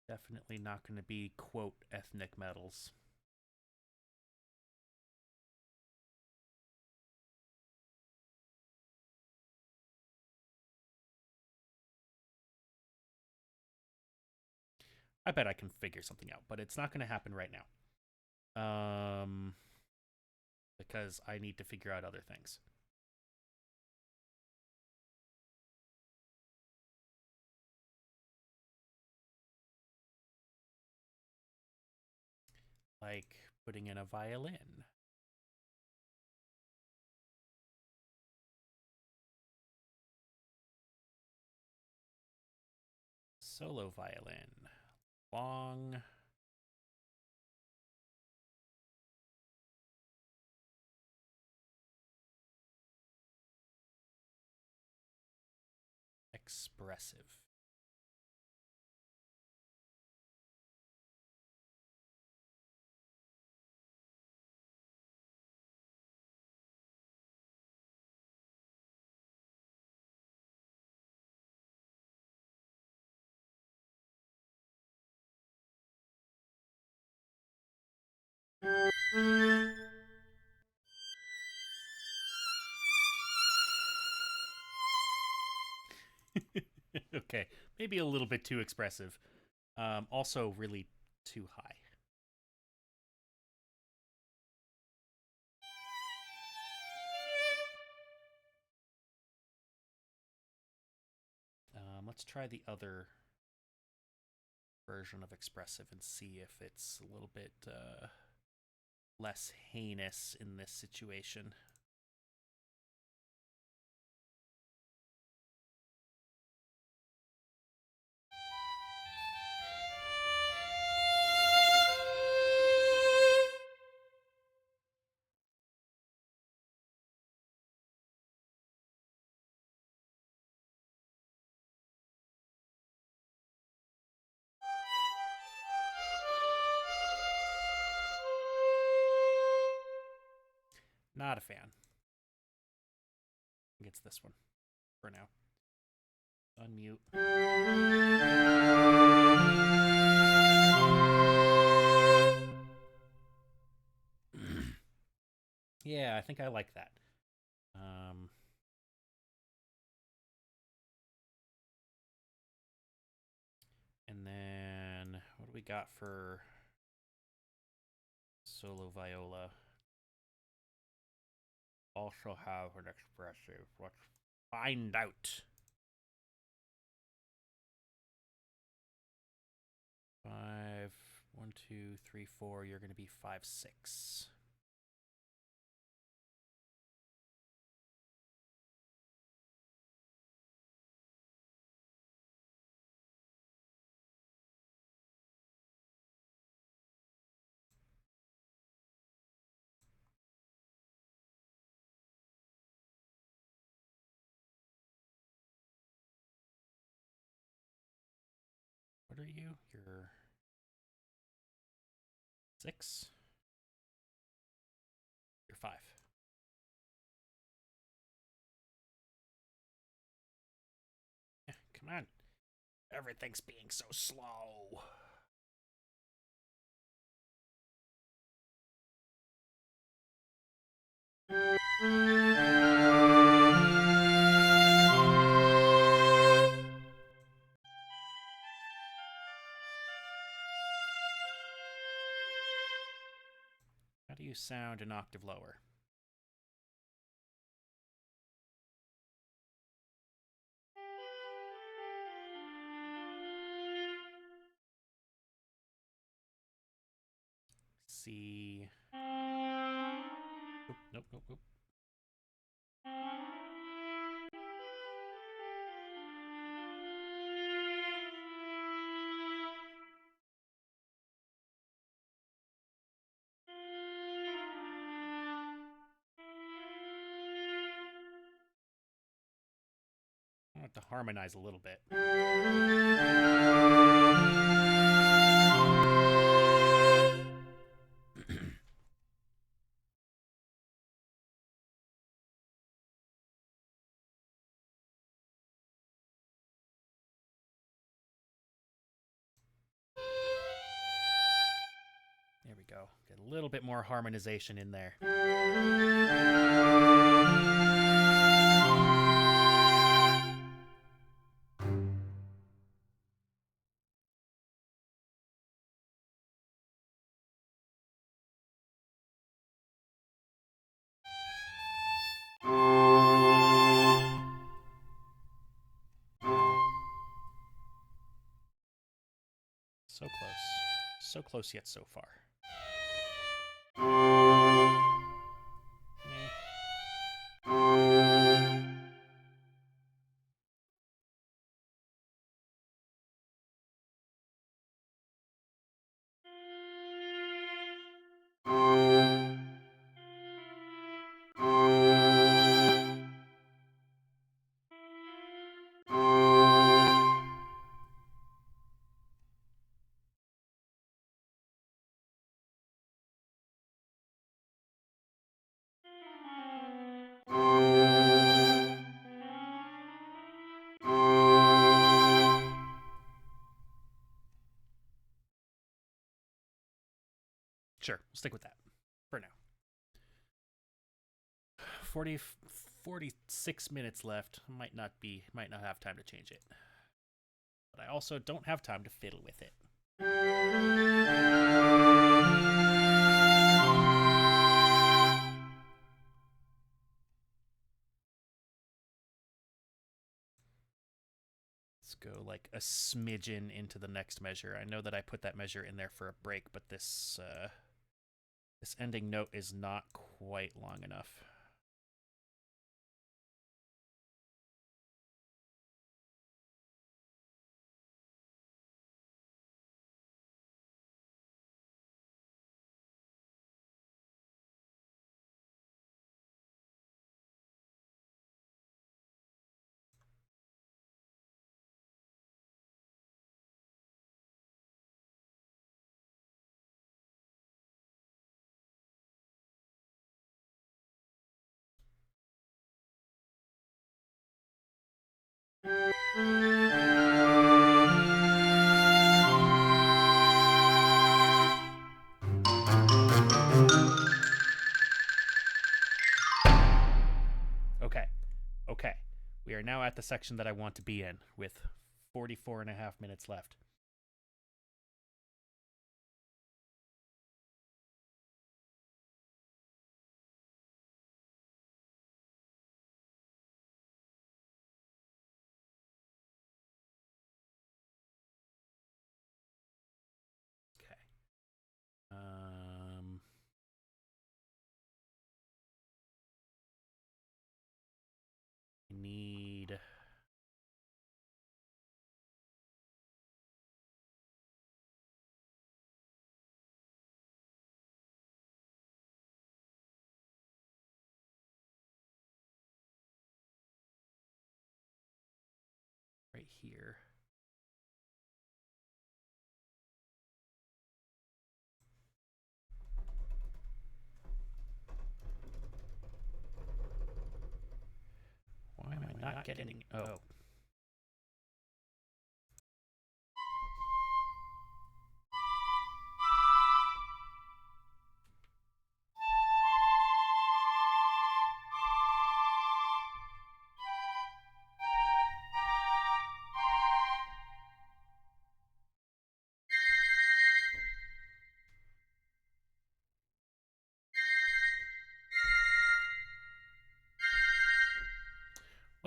Definitely not going to be, quote, ethnic metals. I bet I can figure something out, but it's not going to happen right now. Because I need to figure out other things. Like putting in a violin. Solo violin. Long. Expressive. Okay, maybe a little bit too expressive. Also, really too high. Let's try the other version of expressive and see if it's a little bit less heinous in this situation. Not a fan. I think it's this one for now. Unmute. Yeah, I think I like that. And then what do we got for solo viola? Also have an expressive. Let's find out. 5, 1, 2, 3, 4. You're going to be 5, 6. What are you? You're 6. You're 5. Yeah, come on. Everything's being so slow. do you sound an octave lower? C. Oop, nope, nope, nope. I want to harmonize a little bit. There we go. Get a little bit more harmonization in there. So close. So close yet so far. Sure, we'll stick with that for now. 46 minutes left. Might not have time to change it. But I also don't have time to fiddle with it. Let's go like a smidgen into the next measure. I know that I put that measure in there for a break, but this ending note is not quite long enough. Okay. We are now at the section that I want to be in with 44 and a half minutes left. Okay. Need right here. Why am I not getting... Oh.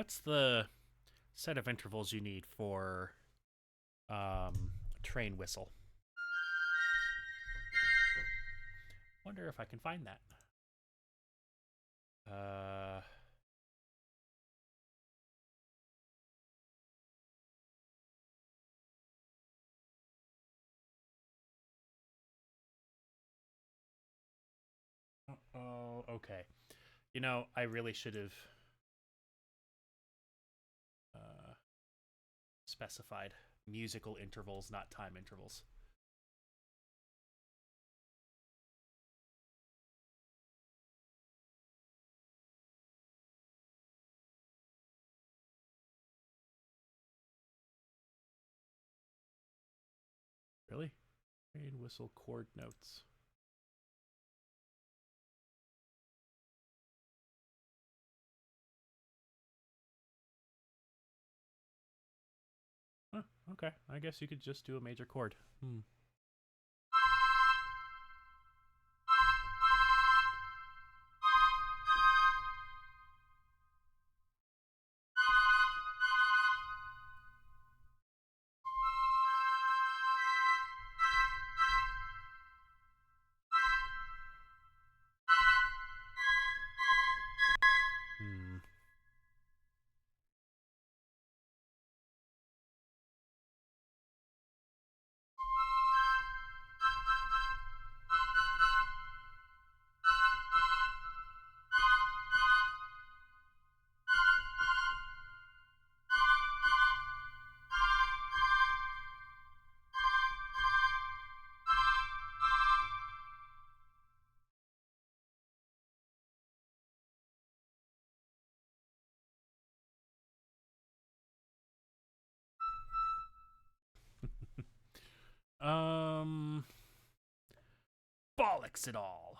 What's the set of intervals you need for train whistle? Wonder if I can find that. Uh, oh, okay. You know, I really should have uh, specified musical intervals, not time intervals. Really? Train whistle chord notes. Huh, okay, I guess you could just do a major chord. Hmm. Hmm. um, bollocks it all.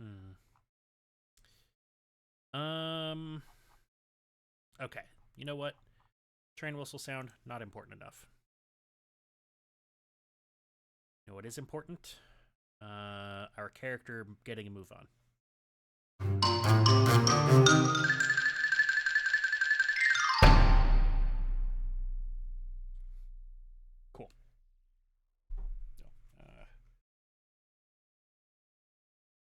Hmm. Um. Okay. You know what? Train whistle sound not important enough. You know what is important? Our character getting a move on. Cool. So,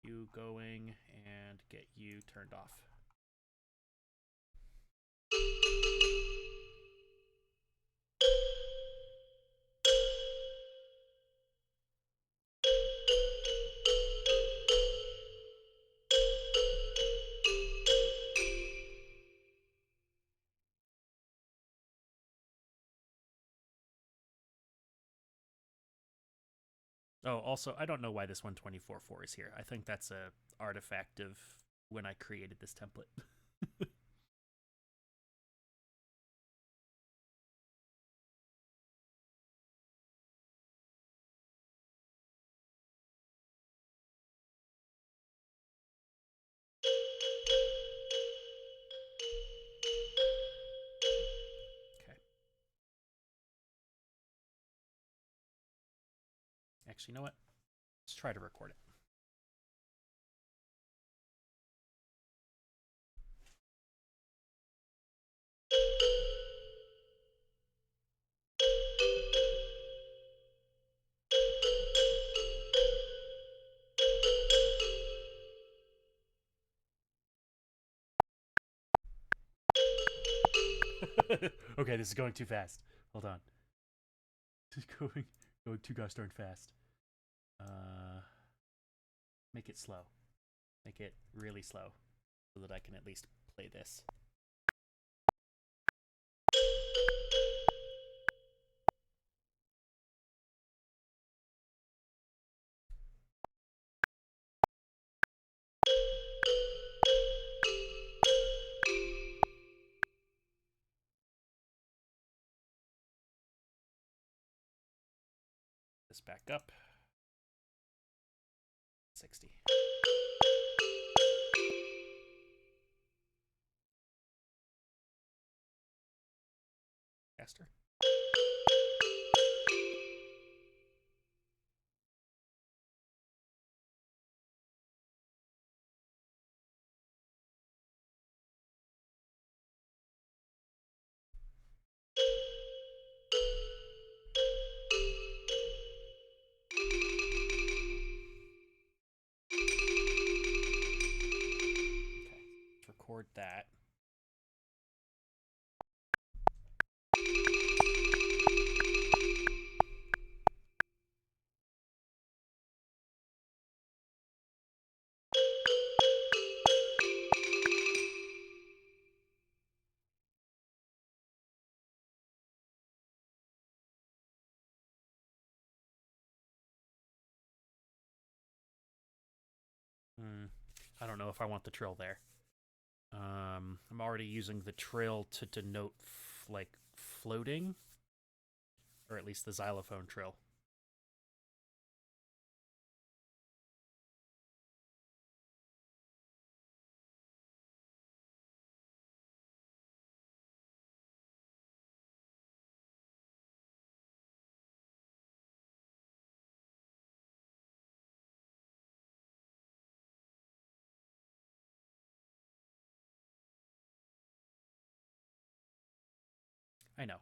you going and get you turned off. Oh, also, I don't know why this 124.4 is here. I think that's a artifact of when I created this template. Okay. Actually, you know what? Let's try to record it. Okay, this is going too fast. Hold on. This is going too gosh darn fast. Make it slow. Make it really slow so that I can at least play this. This back up. 60. Caster. Okay, let's record that. I don't know if I want the trill there. I'm already using the trill to denote like floating, or at least the xylophone trill. I know.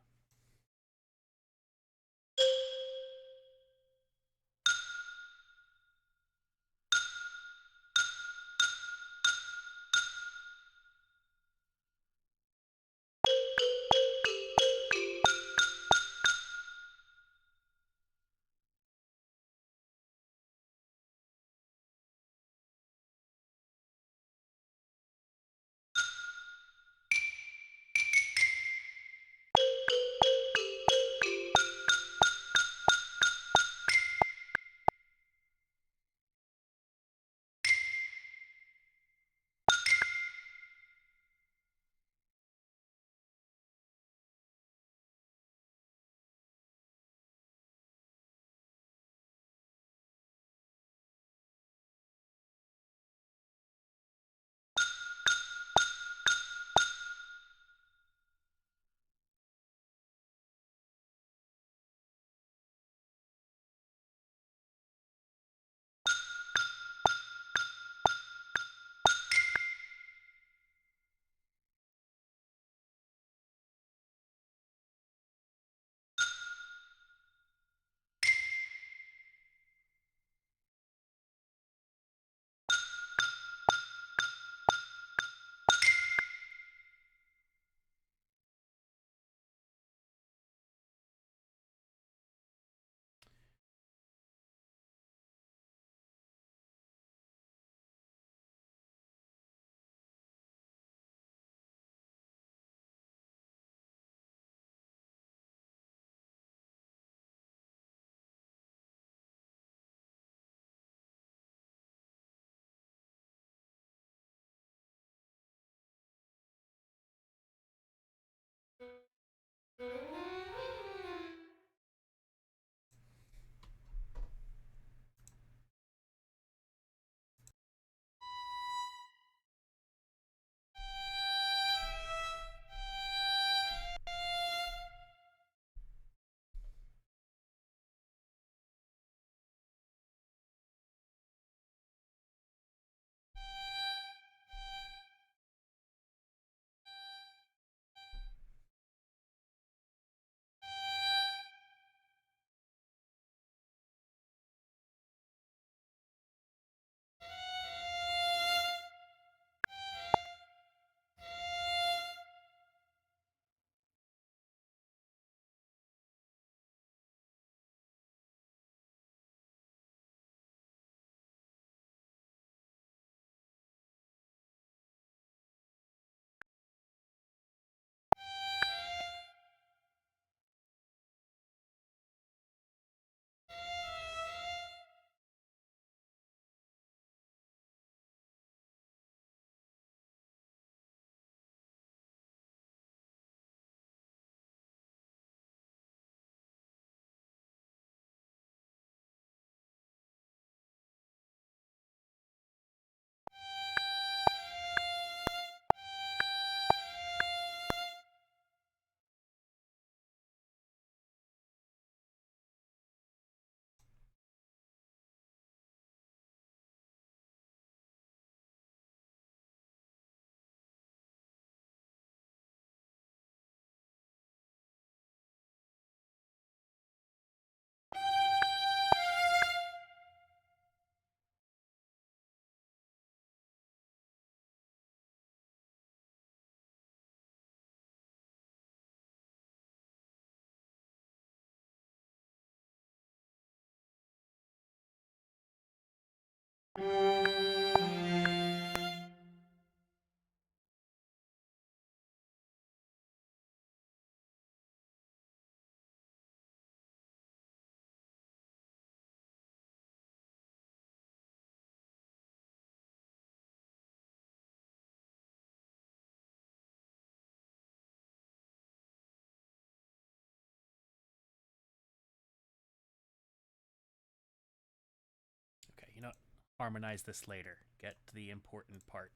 harmonize this later. Get to the important part.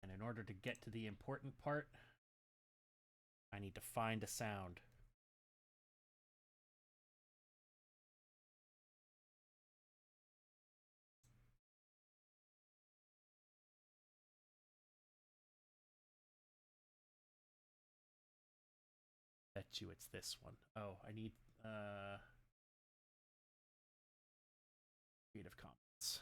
And in order to get to the important part, I need to find a sound. Bet you it's this one. Oh, I need Creative Commons.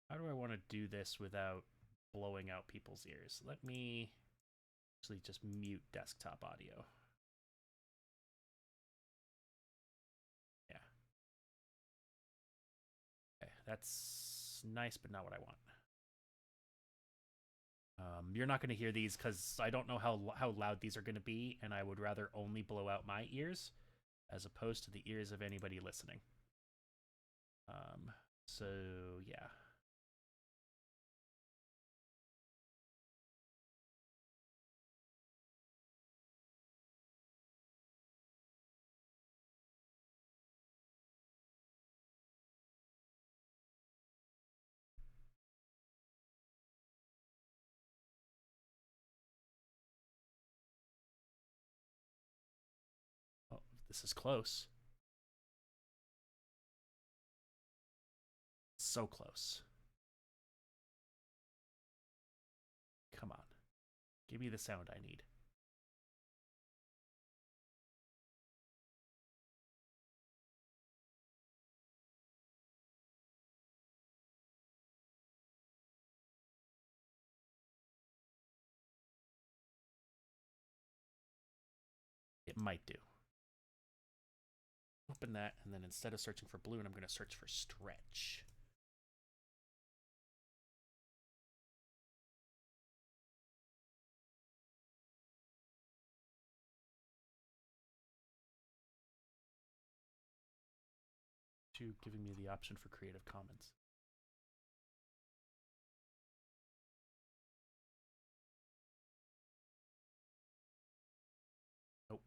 How do I want to do this without blowing out people's ears? Let me actually just mute desktop audio. Yeah. Okay, that's nice, but not what I want. You're not going to hear these because I don't know how loud these are going to be, and I would rather only blow out my ears as opposed to the ears of anybody listening. So yeah. Oh, this is close. So close. Come on. Give me the sound I need. It might do. Open that, and then instead of searching for balloon, I'm going to search for stretch. Giving me the option for Creative Commons. Nope.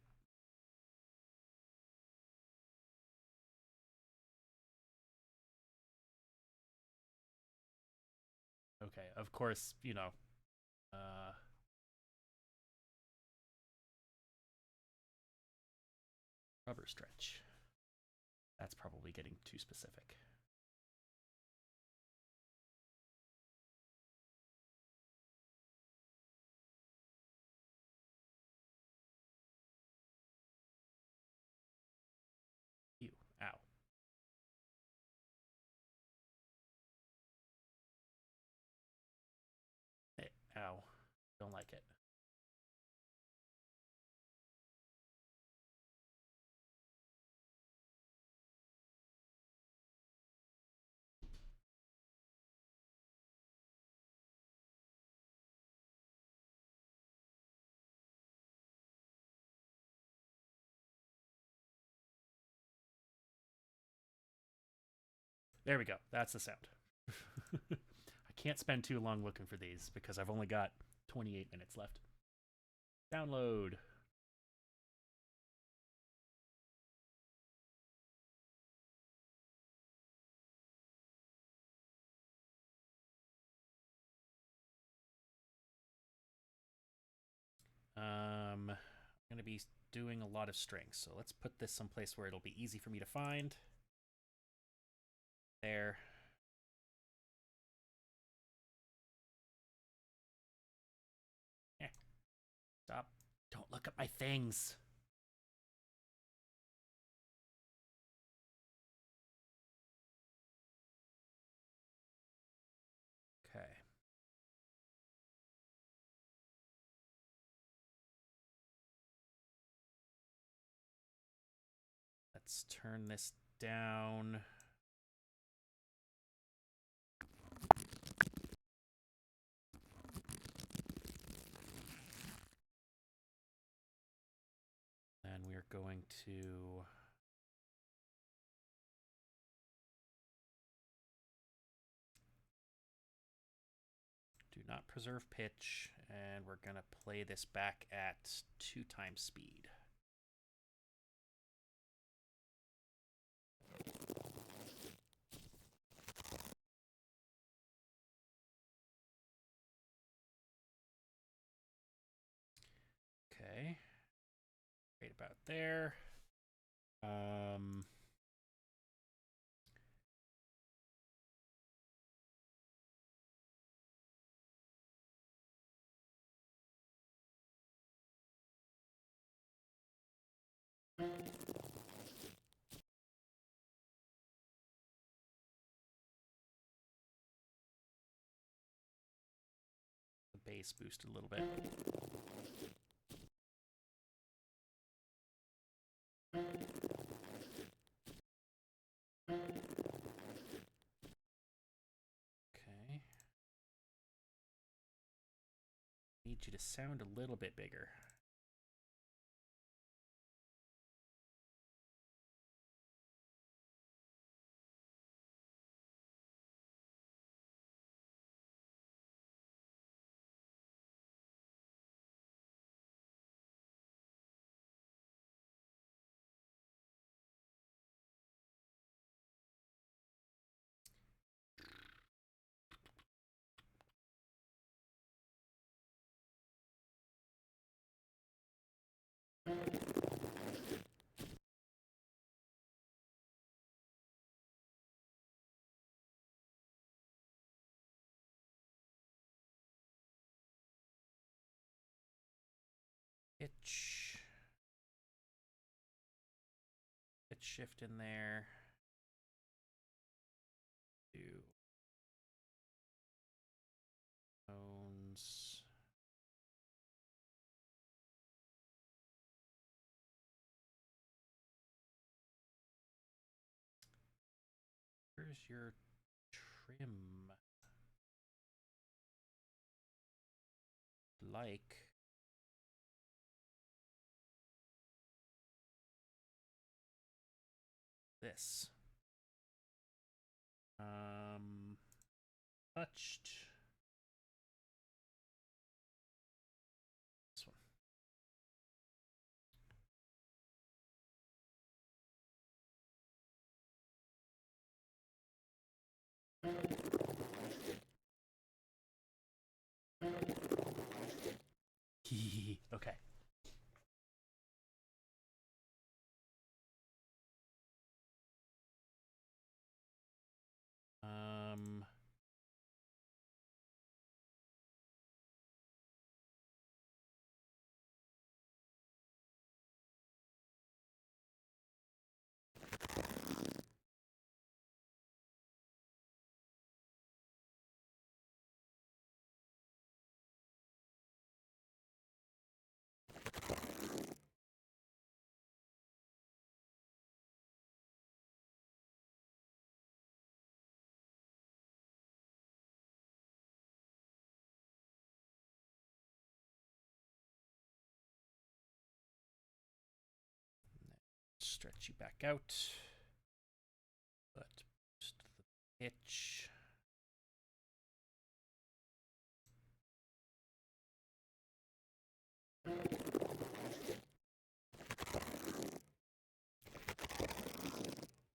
Okay, of course, you know, rubber stretch. That's probably getting too specific. Ew, ow. Hey, ow. Don't like it. There we go. That's the sound. I can't spend too long looking for these because I've only got 28 minutes left. Download. I'm going to be doing a lot of strings, so let's put this someplace where it'll be easy for me to find. There. Eh. Stop. Don't look at my things. Okay. Let's turn this down. And we're going to do not preserve pitch, and we're going to play this back at 2 times speed. Okay. Right about there. The bass boost a little bit. Okay. Need you to sound a little bit bigger. Pitch shift in there. Do tones. Where's your trim? Like this. Touched. This one. Okay. Stretch you back out. But just the pitch.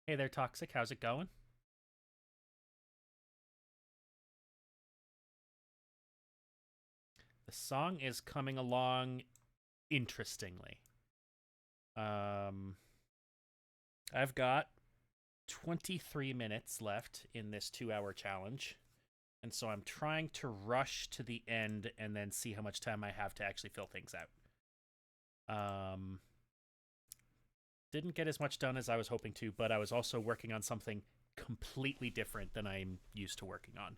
Hey there, Toxic. How's it going? The song is coming along interestingly. I've got 23 minutes left in this 2-hour challenge. And so I'm trying to rush to the end and then see how much time I have to actually fill things out. Didn't get as much done as I was hoping to, but I was also working on something completely different than I'm used to working on.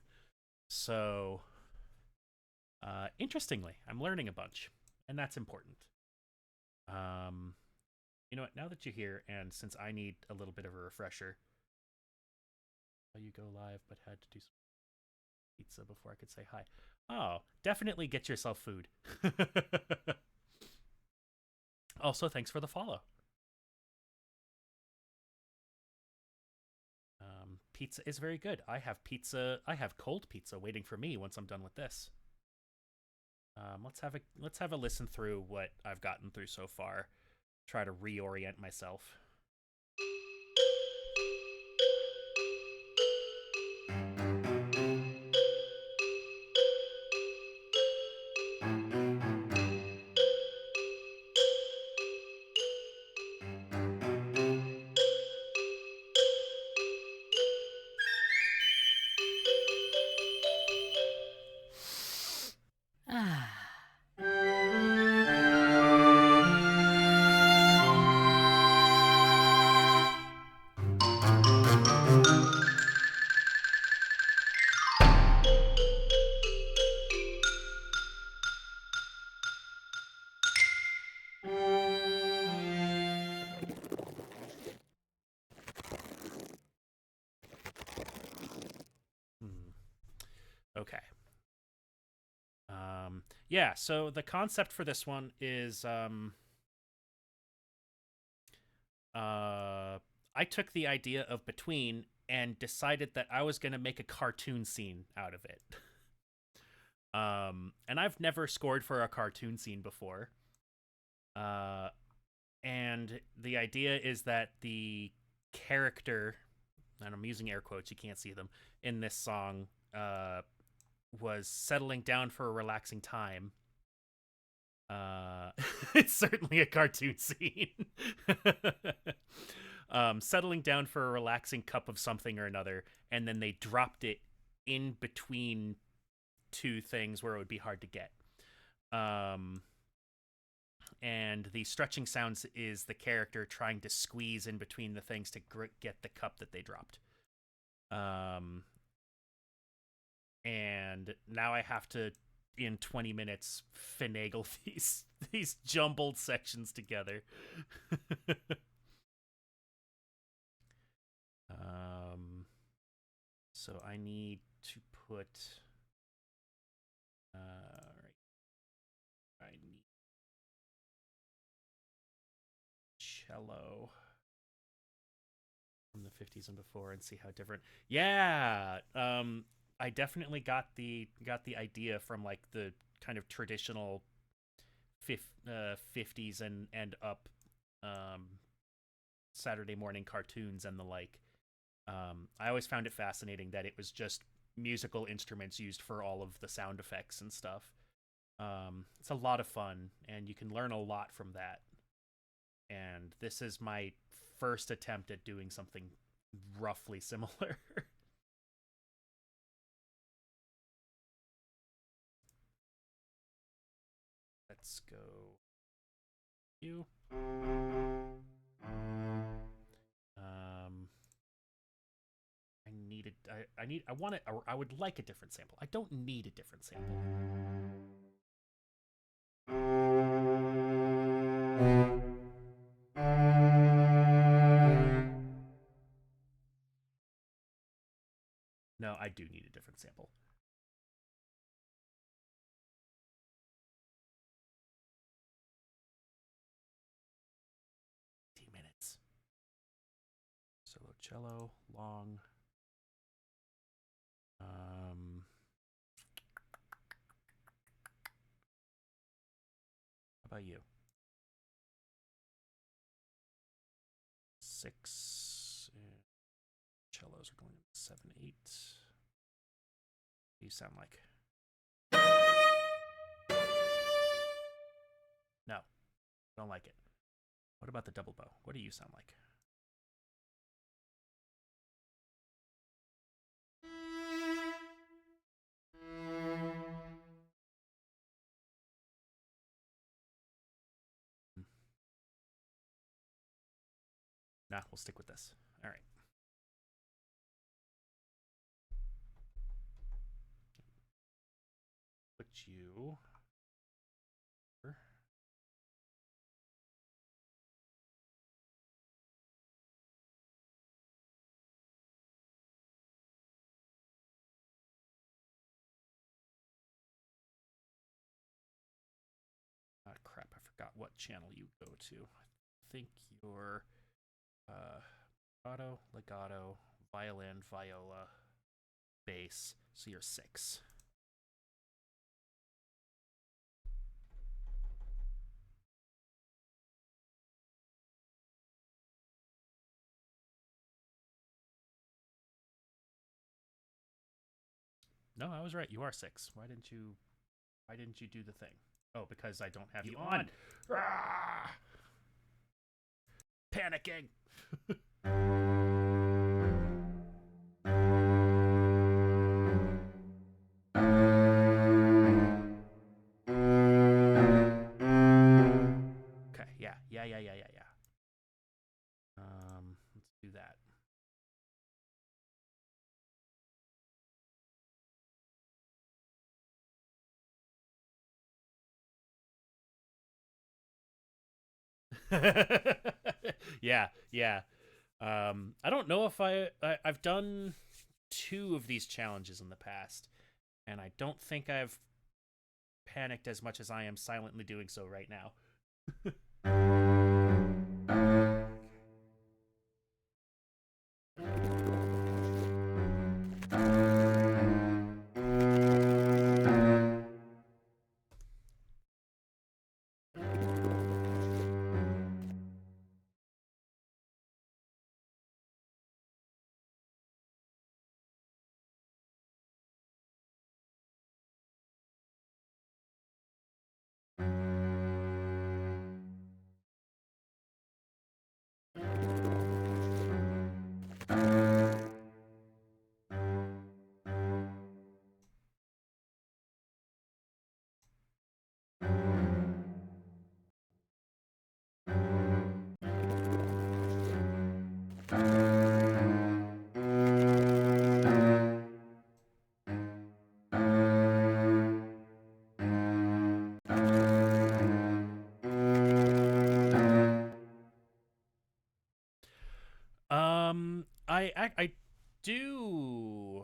So, interestingly, I'm learning a bunch, and that's important. You know what? Now that you're here, and since I need a little bit of a refresher, you go live, but had to do some pizza before I could say hi. Oh, definitely get yourself food. Also, thanks for the follow. Pizza is very good. I have pizza. I have cold pizza waiting for me once I'm done with this. let's have a listen through what I've gotten through so far. Try to reorient myself. Hmm. Okay. Yeah, so the concept for this one is I took the idea of Between and decided that I was going to make a cartoon scene out of it. And I've never scored for a cartoon scene before. Uh, and the idea is that the character, and I'm using air quotes, you can't see them, in this song was settling down for a relaxing time. It's certainly a cartoon scene. Settling down for a relaxing cup of something or another, and then they dropped it in between two things where it would be hard to get. Um, and the stretching sounds is the character trying to squeeze in between the things to get the cup that they dropped. Um, and now I have to, in 20 minutes, finagle these jumbled sections together. So I need to put. Right. I need cello from the 50s and before and see how different. Yeah. I definitely got the idea from like the kind of traditional 50s and up Saturday morning cartoons and the like. I always found it fascinating that it was just musical instruments used for all of the sound effects and stuff. It's a lot of fun, and you can learn a lot from that. And this is my first attempt at doing something roughly similar. Let's go. You. Um, I needed. I need. I want it. I would like a different sample. I don't need a different sample. No, I do need a different sample. 10 minutes. Solo cello, long. Um, how about you? 6. Cellos are going to 7, 8. What do you sound like? No, don't like it. What about the double bow? What do you sound like? Nah, we'll stick with this. All right. Put you. Crap, I forgot what channel you go to. I think you're auto, legato, violin, viola, bass. So you're 6. No, I was right. You are 6. Why didn't you? Why didn't you do the thing? Oh, because I don't have you on. Ah! Panicking. Okay. Yeah. Yeah. Yeah. Yeah. Yeah. Yeah. Let's do that. Yeah, yeah. I don't know if I've done 2 of these challenges in the past, and I don't think I've panicked as much as I am silently doing so right now.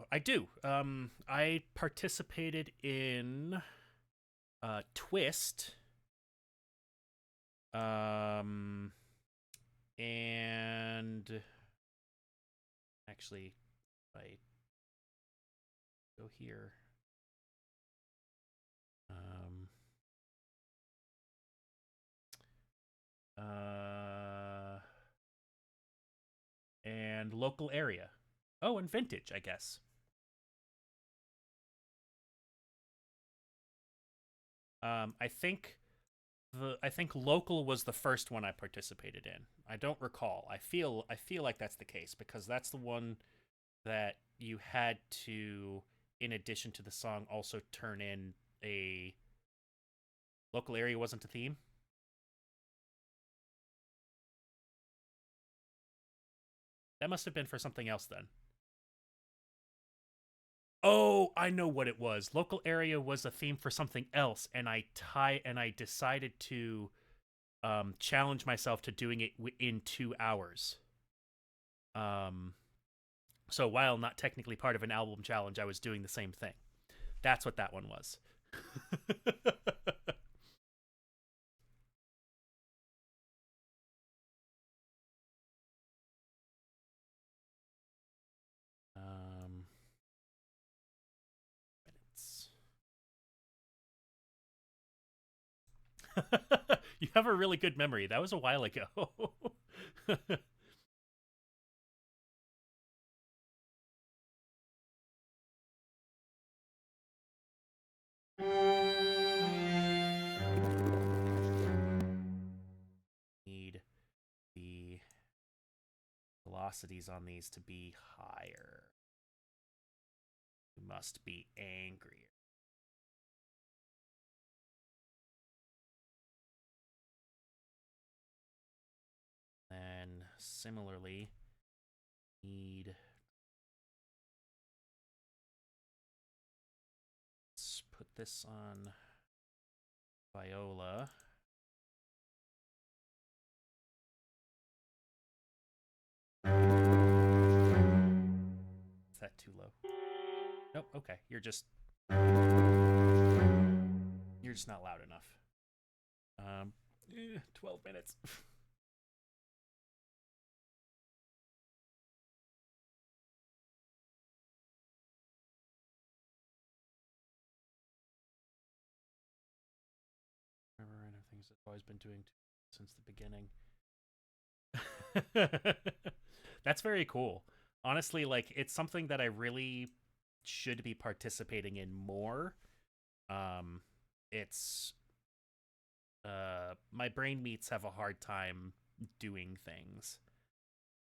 I do. I participated in Twist. Um, and actually, I go here. Um, uh, and local area. Oh, and vintage, I guess. I think I think local was the first one I participated in. I don't recall. I feel like that's the case because that's the one that you had to, in addition to the song, also turn in a local area wasn't a theme. That must have been for something else then. Oh, I know what it was. Local area was a theme for something else, and I decided to challenge myself to doing it in 2 hours. Um, so while not technically part of an album challenge, I was doing the same thing. That's what that one was. um, minutes. You have a really good memory. That was a while ago. Need the velocities on these to be higher. You must be angrier. And similarly, need. Let's put this on viola. Is that too low? Nope. Okay, you're just not loud enough. 12 minutes. Remember random things I've always been doing since the beginning. That's very cool. Honestly, like it's something that I really should be participating in more. Um, it's my brain meats have a hard time doing things.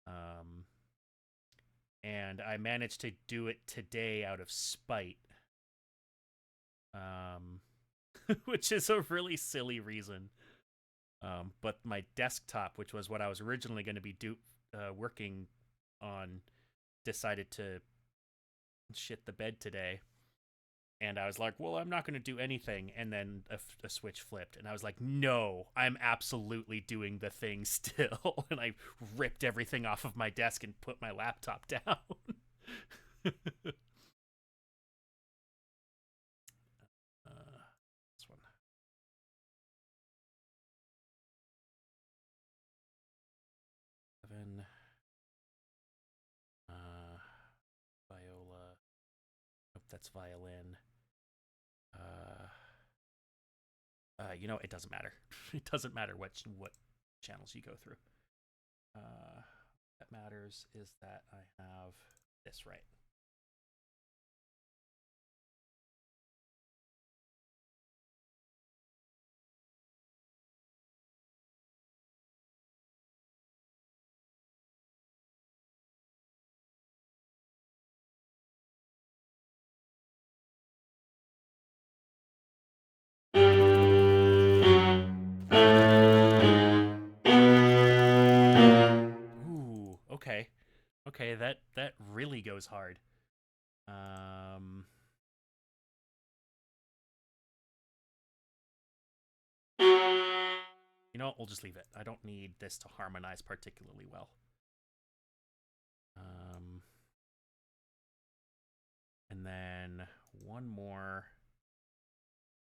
Um, and I managed to do it today out of spite. Um, which is a really silly reason. But my desktop, which was what I was originally going to be working on, decided to shit the bed today. And I was like, well, I'm not going to do anything. And then a switch flipped. And I was like, no, I'm absolutely doing the thing still. And I ripped everything off of my desk and put my laptop down. This one. Seven. Viola. Nope, that's violin. It doesn't matter. It doesn't matter what channels you go through. What matters is that I have this right. Ooh, okay. Okay, that really goes hard. You know what? We'll just leave it. I don't need this to harmonize particularly well. And then one more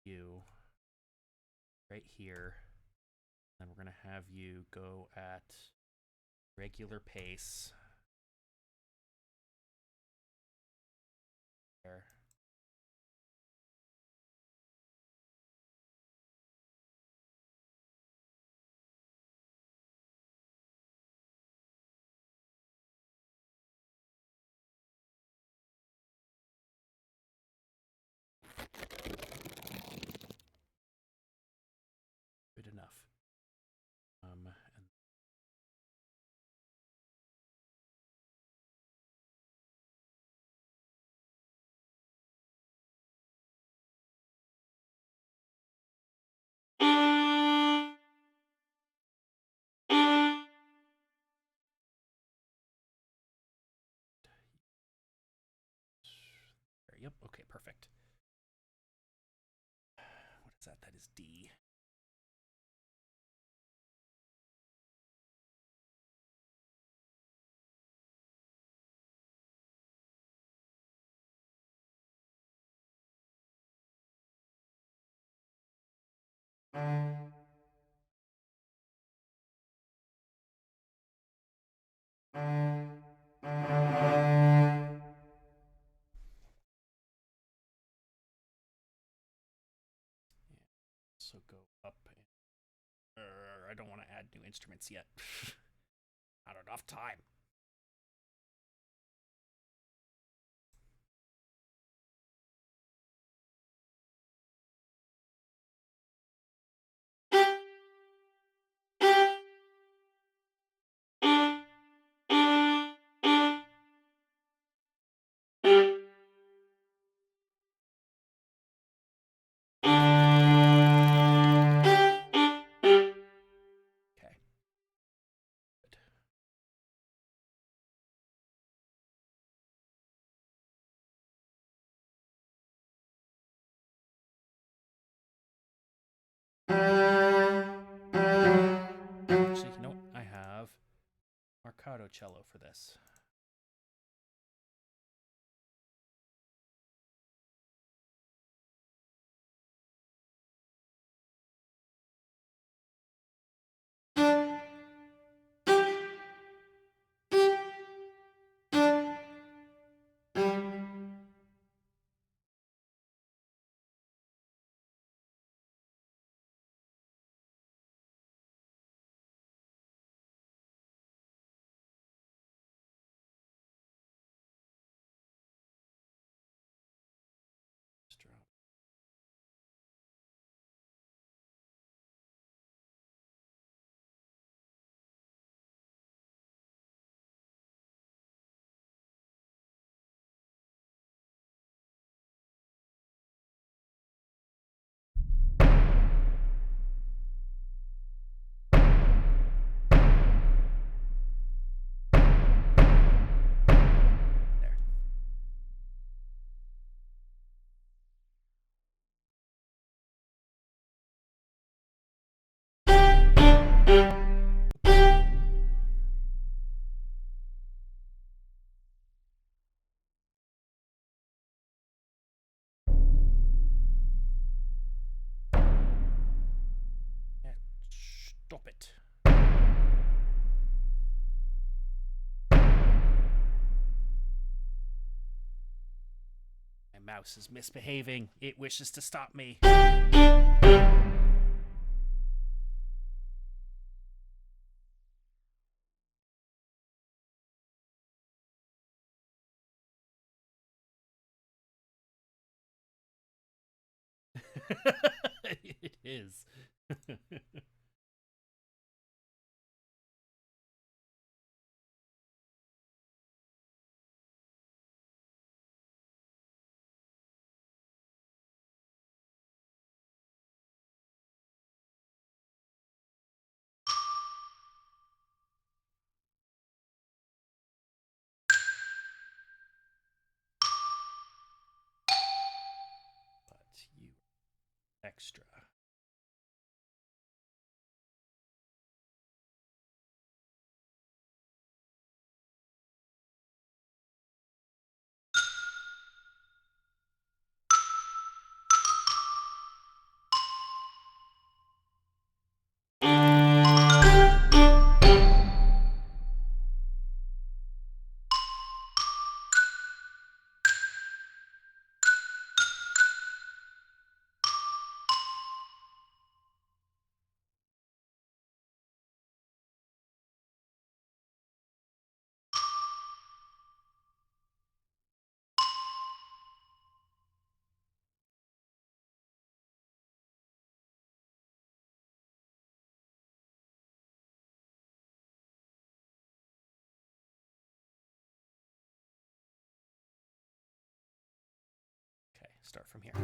you right here. Then we're gonna have you go at regular pace. There. Good enough. And there, yep, okay, perfect. What is that? That is D. So go up. I don't want to add new instruments yet. Not enough time. Okay. Good. Actually, you know what? I have Marcato cello for this. Stop it. My mouse is misbehaving. It wishes to stop me. It is. But you extra. Okay, start from here.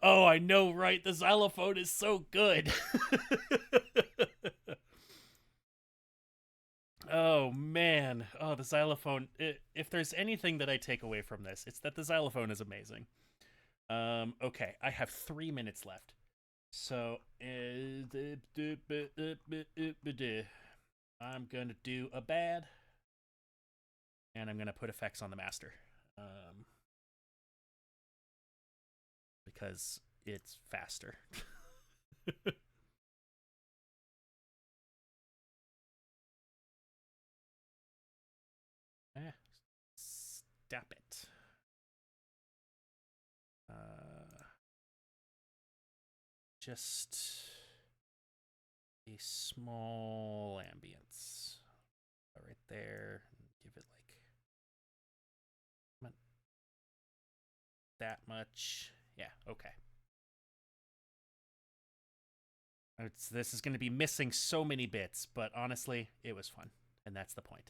Oh, I know, right? The xylophone is so good. Oh man. Oh, the xylophone. If there's anything that I take away from this, it's that the xylophone is amazing. Okay, I have 3 minutes left. So, I'm gonna do a bad, and I'm gonna put effects on the master, because it's faster. Stop it. Just a small ambience right there. Give it like that much. Yeah, okay. This is going to be missing so many bits, but honestly, it was fun, and that's the point.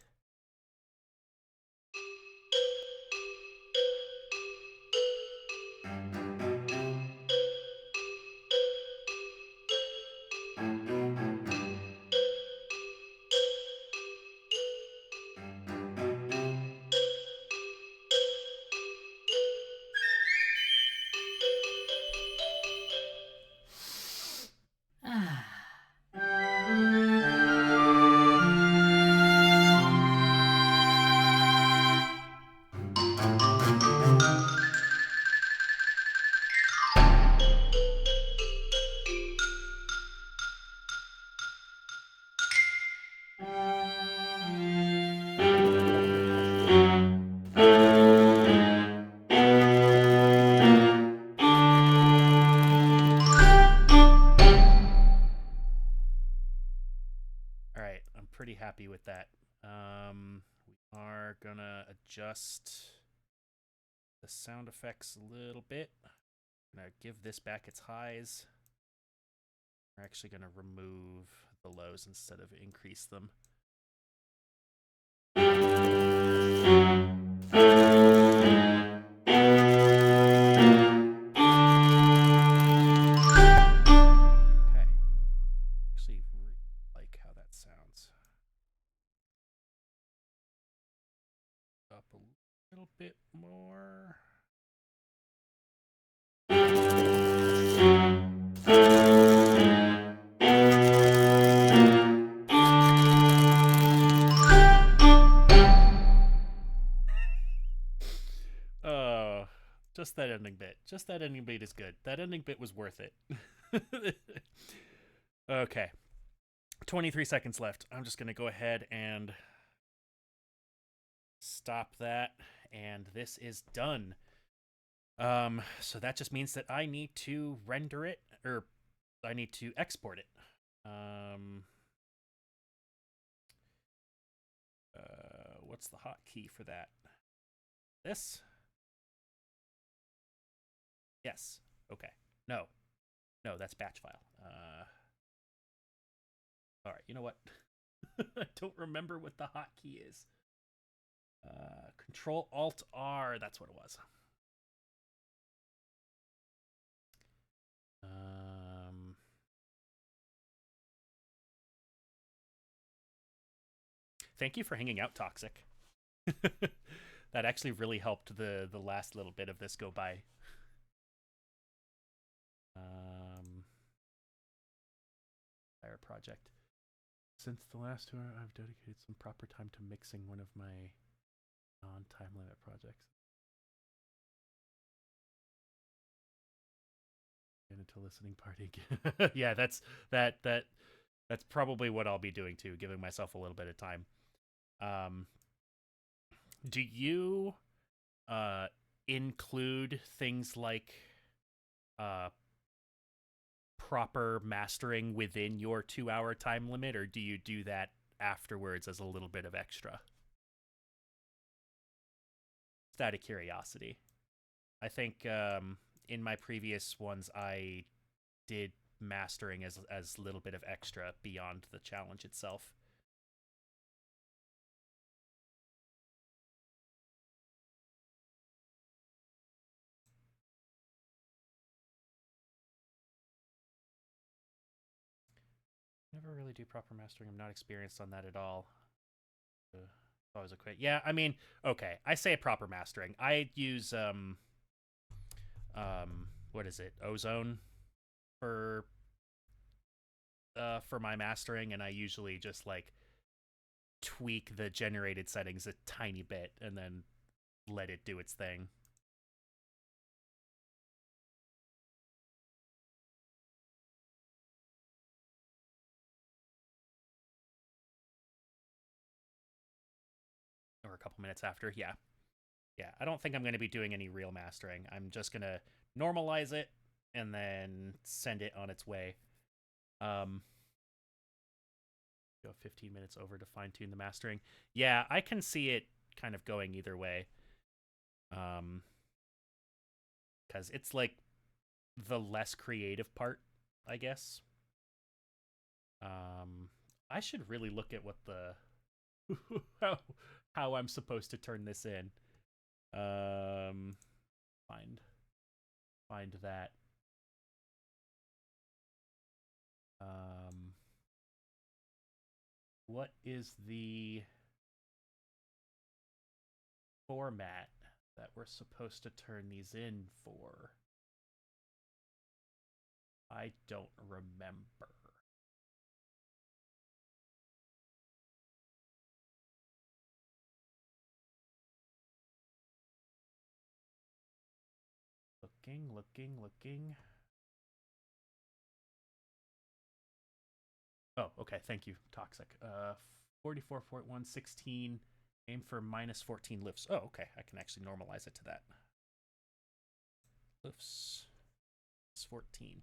All right, I'm pretty happy with that. We are gonna adjust the sound effects a little bit. I'm gonna give this back its highs. We're actually gonna remove the lows instead of increase them. Okay. Actually, really like how that sounds. A little bit more. Oh, just that ending bit. Just that ending bit is good. That ending bit was worth it. Okay. 23 seconds left. I'm just going to go ahead and stop that. And this is done. So that just means that I need to render it, or I need to export it. What's the hotkey for that? This? Yes. Okay. No. No, that's batch file. All right. You know what? I don't remember what the hotkey is. Control Alt R. That's what it was. Thank you for hanging out, Toxic. That actually really helped the last little bit of this go by. Fire project. Since the last tour, I've dedicated some proper time to mixing one of my non-time limit projects. And into listening party. Yeah, that's probably what I'll be doing too, giving myself a little bit of time. Do you include things like proper mastering within your 2-hour time limit, or do you do that afterwards as a little bit of extra? Just out of curiosity. I think in my previous ones I did mastering as a little bit of extra beyond the challenge itself. Never really do proper mastering. I'm not experienced on that at all. Always a quit. Yeah, I mean, okay. I say proper mastering. I use what is it? Ozone for my mastering, and I usually just like tweak the generated settings a tiny bit and then let it do its thing. Or a couple minutes after, yeah. Yeah, I don't think I'm going to be doing any real mastering. I'm just going to normalize it and then send it on its way. Go 15 minutes over to fine tune the mastering. Yeah, I can see it kind of going either way. Because it's like the less creative part, I guess. I should really look at what the how I'm supposed to turn this in. Find that. What is the format that we're supposed to turn these in for? I don't remember. Looking. Oh, okay. Thank you, Toxic. 44.1, 16. Aim for minus 14 lifts. Oh, okay. I can actually normalize it to that. Lifts. It's 14.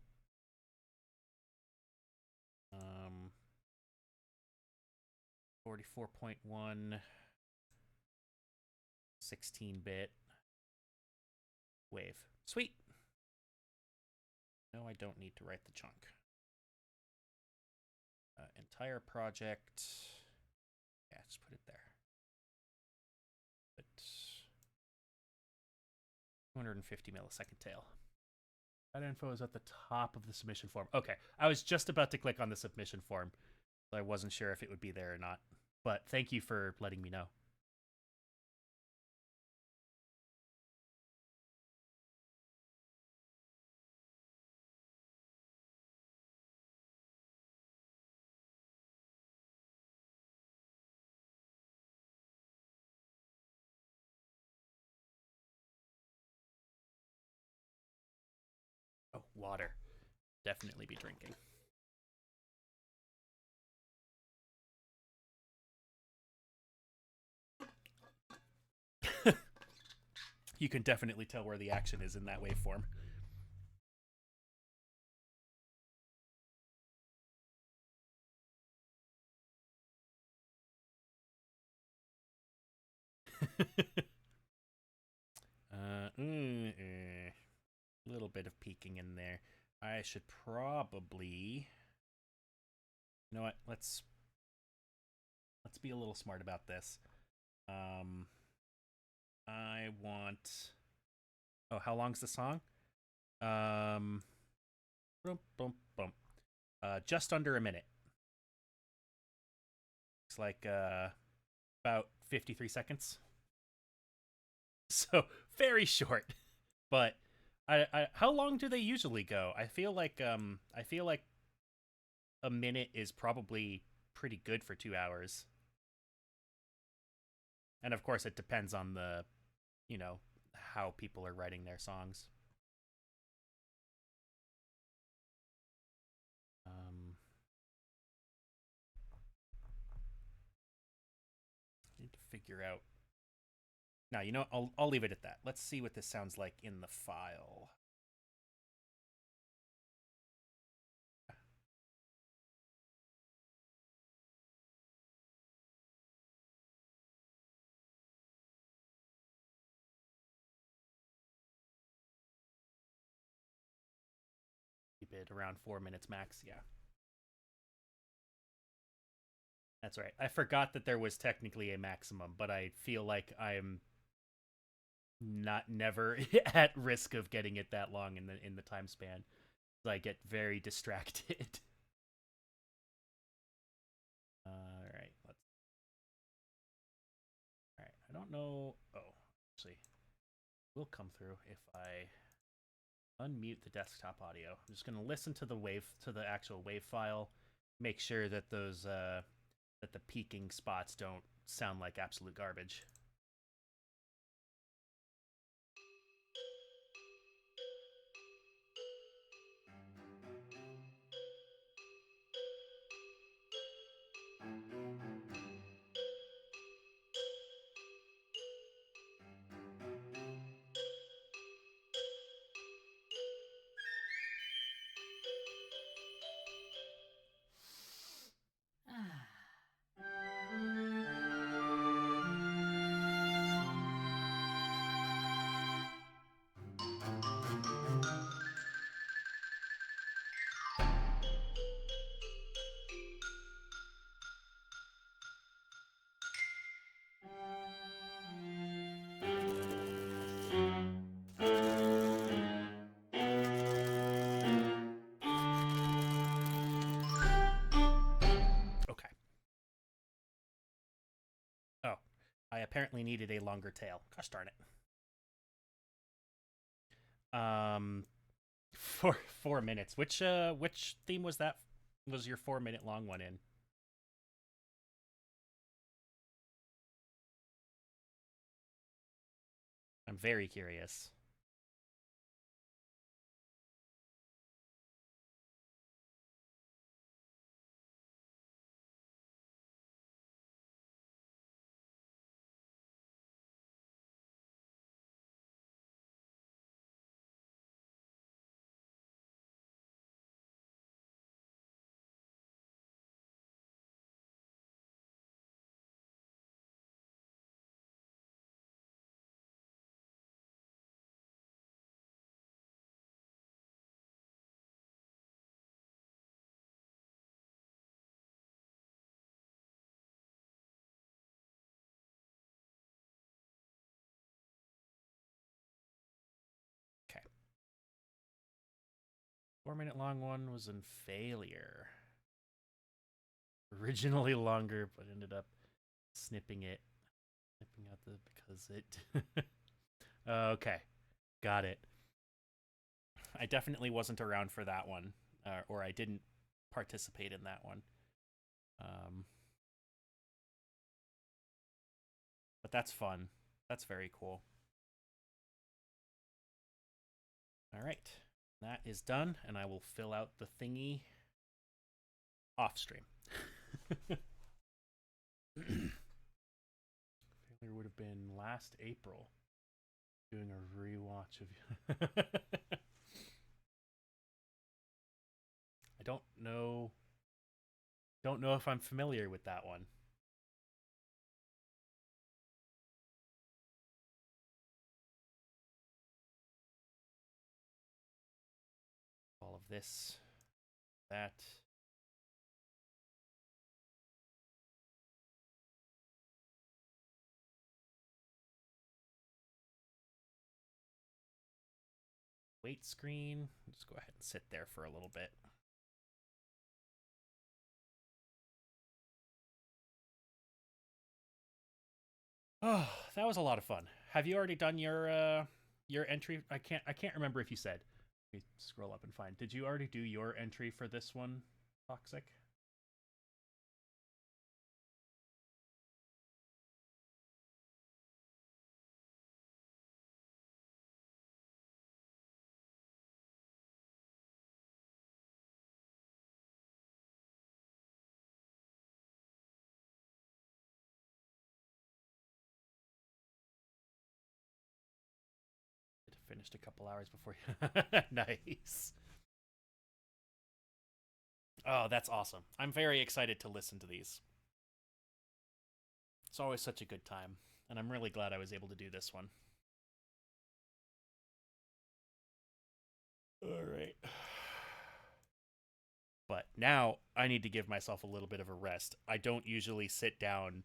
44.1. 16-bit. Wave. Sweet. No, I don't need to write the chunk. Entire project. Yeah, just put it there. But 250 millisecond tail. That info is at the top of the submission form. Okay, I was just about to click on the submission form, so I wasn't sure if it would be there or not. But thank you for letting me know. water. Definitely be drinking. You can definitely tell where the action is in that waveform. A little bit of peeking in there. I should probably. You know what? Let's be a little smart about this. I want. Oh, how long's the song? Um, bump, bump, bump. Just under a minute. It's like about 53 seconds. So very short. But how long do they usually go? I feel like a minute is probably pretty good for 2 hours. And of course, it depends on the, you know, how people are writing their songs. Need to figure out. Now, you know, I'll leave it at that. Let's see what this sounds like in the file. Keep it around 4 minutes max. Yeah. That's right. I forgot that there was technically a maximum, but I feel like I'm not never at risk of getting it that long in the time span. I get very distracted. All right, let's. All right, I don't know. Oh, actually, will come through if I unmute the desktop audio. I'm just gonna listen to the actual wave file, make sure that that the peaking spots don't sound like absolute garbage. Okay. Oh, I apparently needed a longer tail. Gosh darn it. For 4 minutes. Which theme was that? Was your 4 minute long one in? I'm very curious. Okay. 4 minute long one was in failure. Originally longer, but ended up snipping out the because it. Okay, got it. I definitely wasn't around for that one, or I didn't participate in that one. Um, but that's fun. That's very cool. All right. That is done, and I will fill out the thingy off stream. Failure would have been last April. Doing a rewatch of. I don't know if I'm familiar with that one. All of this, that. Wait screen. Just go ahead and sit there for a little bit. Oh, that was a lot of fun. Have you already done your entry? I can't remember if you said. Let me scroll up and find. Did you already do your entry for this one, Toxic? It finished a couple hours before. Nice. Oh, that's awesome. I'm very excited to listen to these. It's always such a good time, and I'm really glad I was able to do this one. All right. But now I need to give myself a little bit of a rest. I don't usually sit down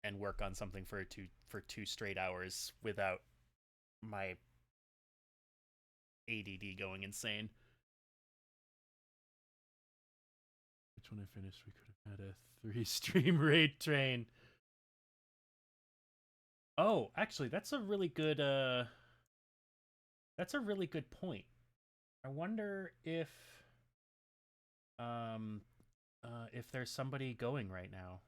and work on something for two straight hours without my ADD going insane. Which one I finished? We could have had a 3-stream raid train. Oh, actually, that's a really good point. I wonder um if there's somebody going right now.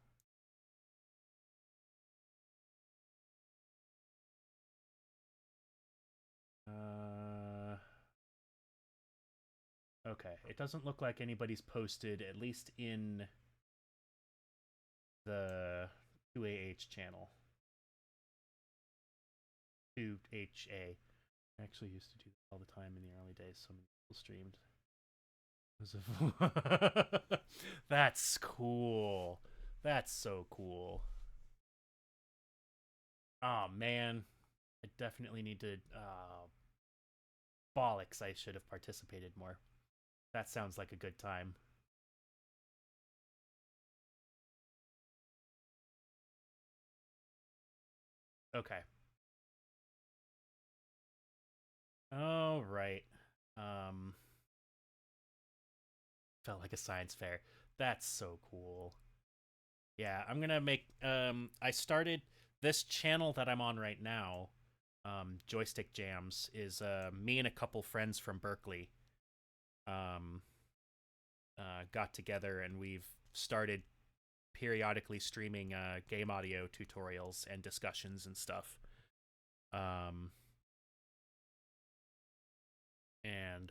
Okay, it doesn't look like anybody's posted, at least in the 2AH channel. 2HA. I actually used to do that all the time in the early days. So many people streamed. That's cool. That's so cool. Oh man, I definitely need to. Bollocks! I should have participated more. That sounds like a good time. Okay. All right. Um, felt like a science fair. That's so cool. Yeah, I'm gonna make. I started this channel that I'm on right now. Joystick Jams is me and a couple friends from Berkeley. Um, got together and we've started periodically streaming game audio tutorials and discussions and stuff. Um, and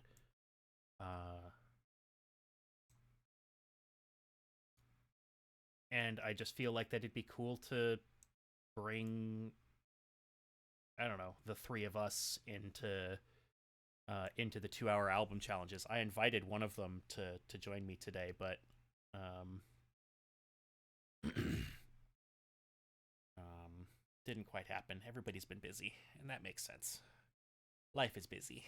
uh, and I just feel like that it'd be cool to bring, I don't know, the three of us into the 2 hour album challenges. I invited one of them to join me today, but um, um, didn't quite happen. Everybody's been busy, and that makes sense. Life is busy.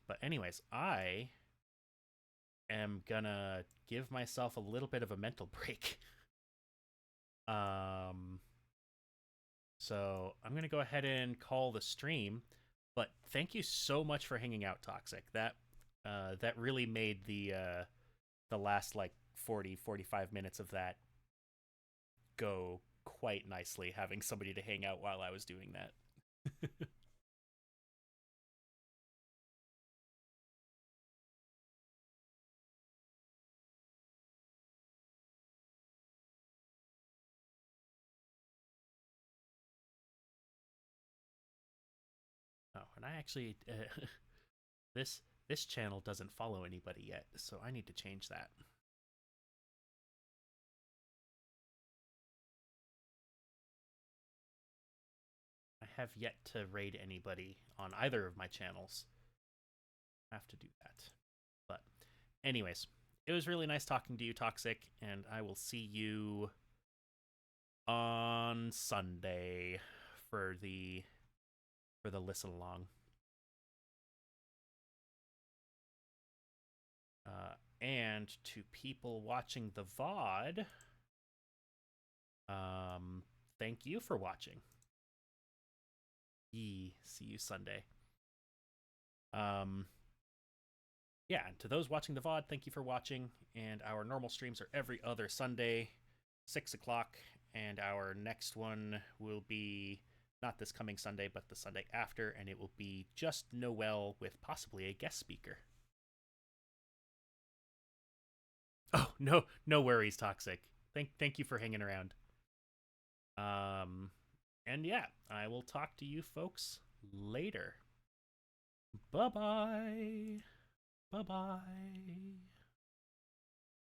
But anyways, I am gonna give myself a little bit of a mental break. um, so I'm gonna go ahead and call the stream. But thank you so much for hanging out, Toxic. That really made the last like 40-45 minutes of that go quite nicely, having somebody to hang out while I was doing that. And I actually this this channel doesn't follow anybody yet, so I need to change that. I have yet to raid anybody on either of my channels. I have to do that. But anyways, it was really nice talking to you, Toxic, and I will see you on Sunday for the listen along. And to people watching the VOD, thank you for watching. See you Sunday. Yeah, and to those watching the VOD, thank you for watching. And our normal streams are every other Sunday, 6 o'clock. And our next one will be not this coming Sunday, but the Sunday after, and it will be just Noel with possibly a guest speaker. Oh, no worries, Toxic. Thank you for hanging around. And yeah, I will talk to you folks later. Bye-bye. Bye-bye.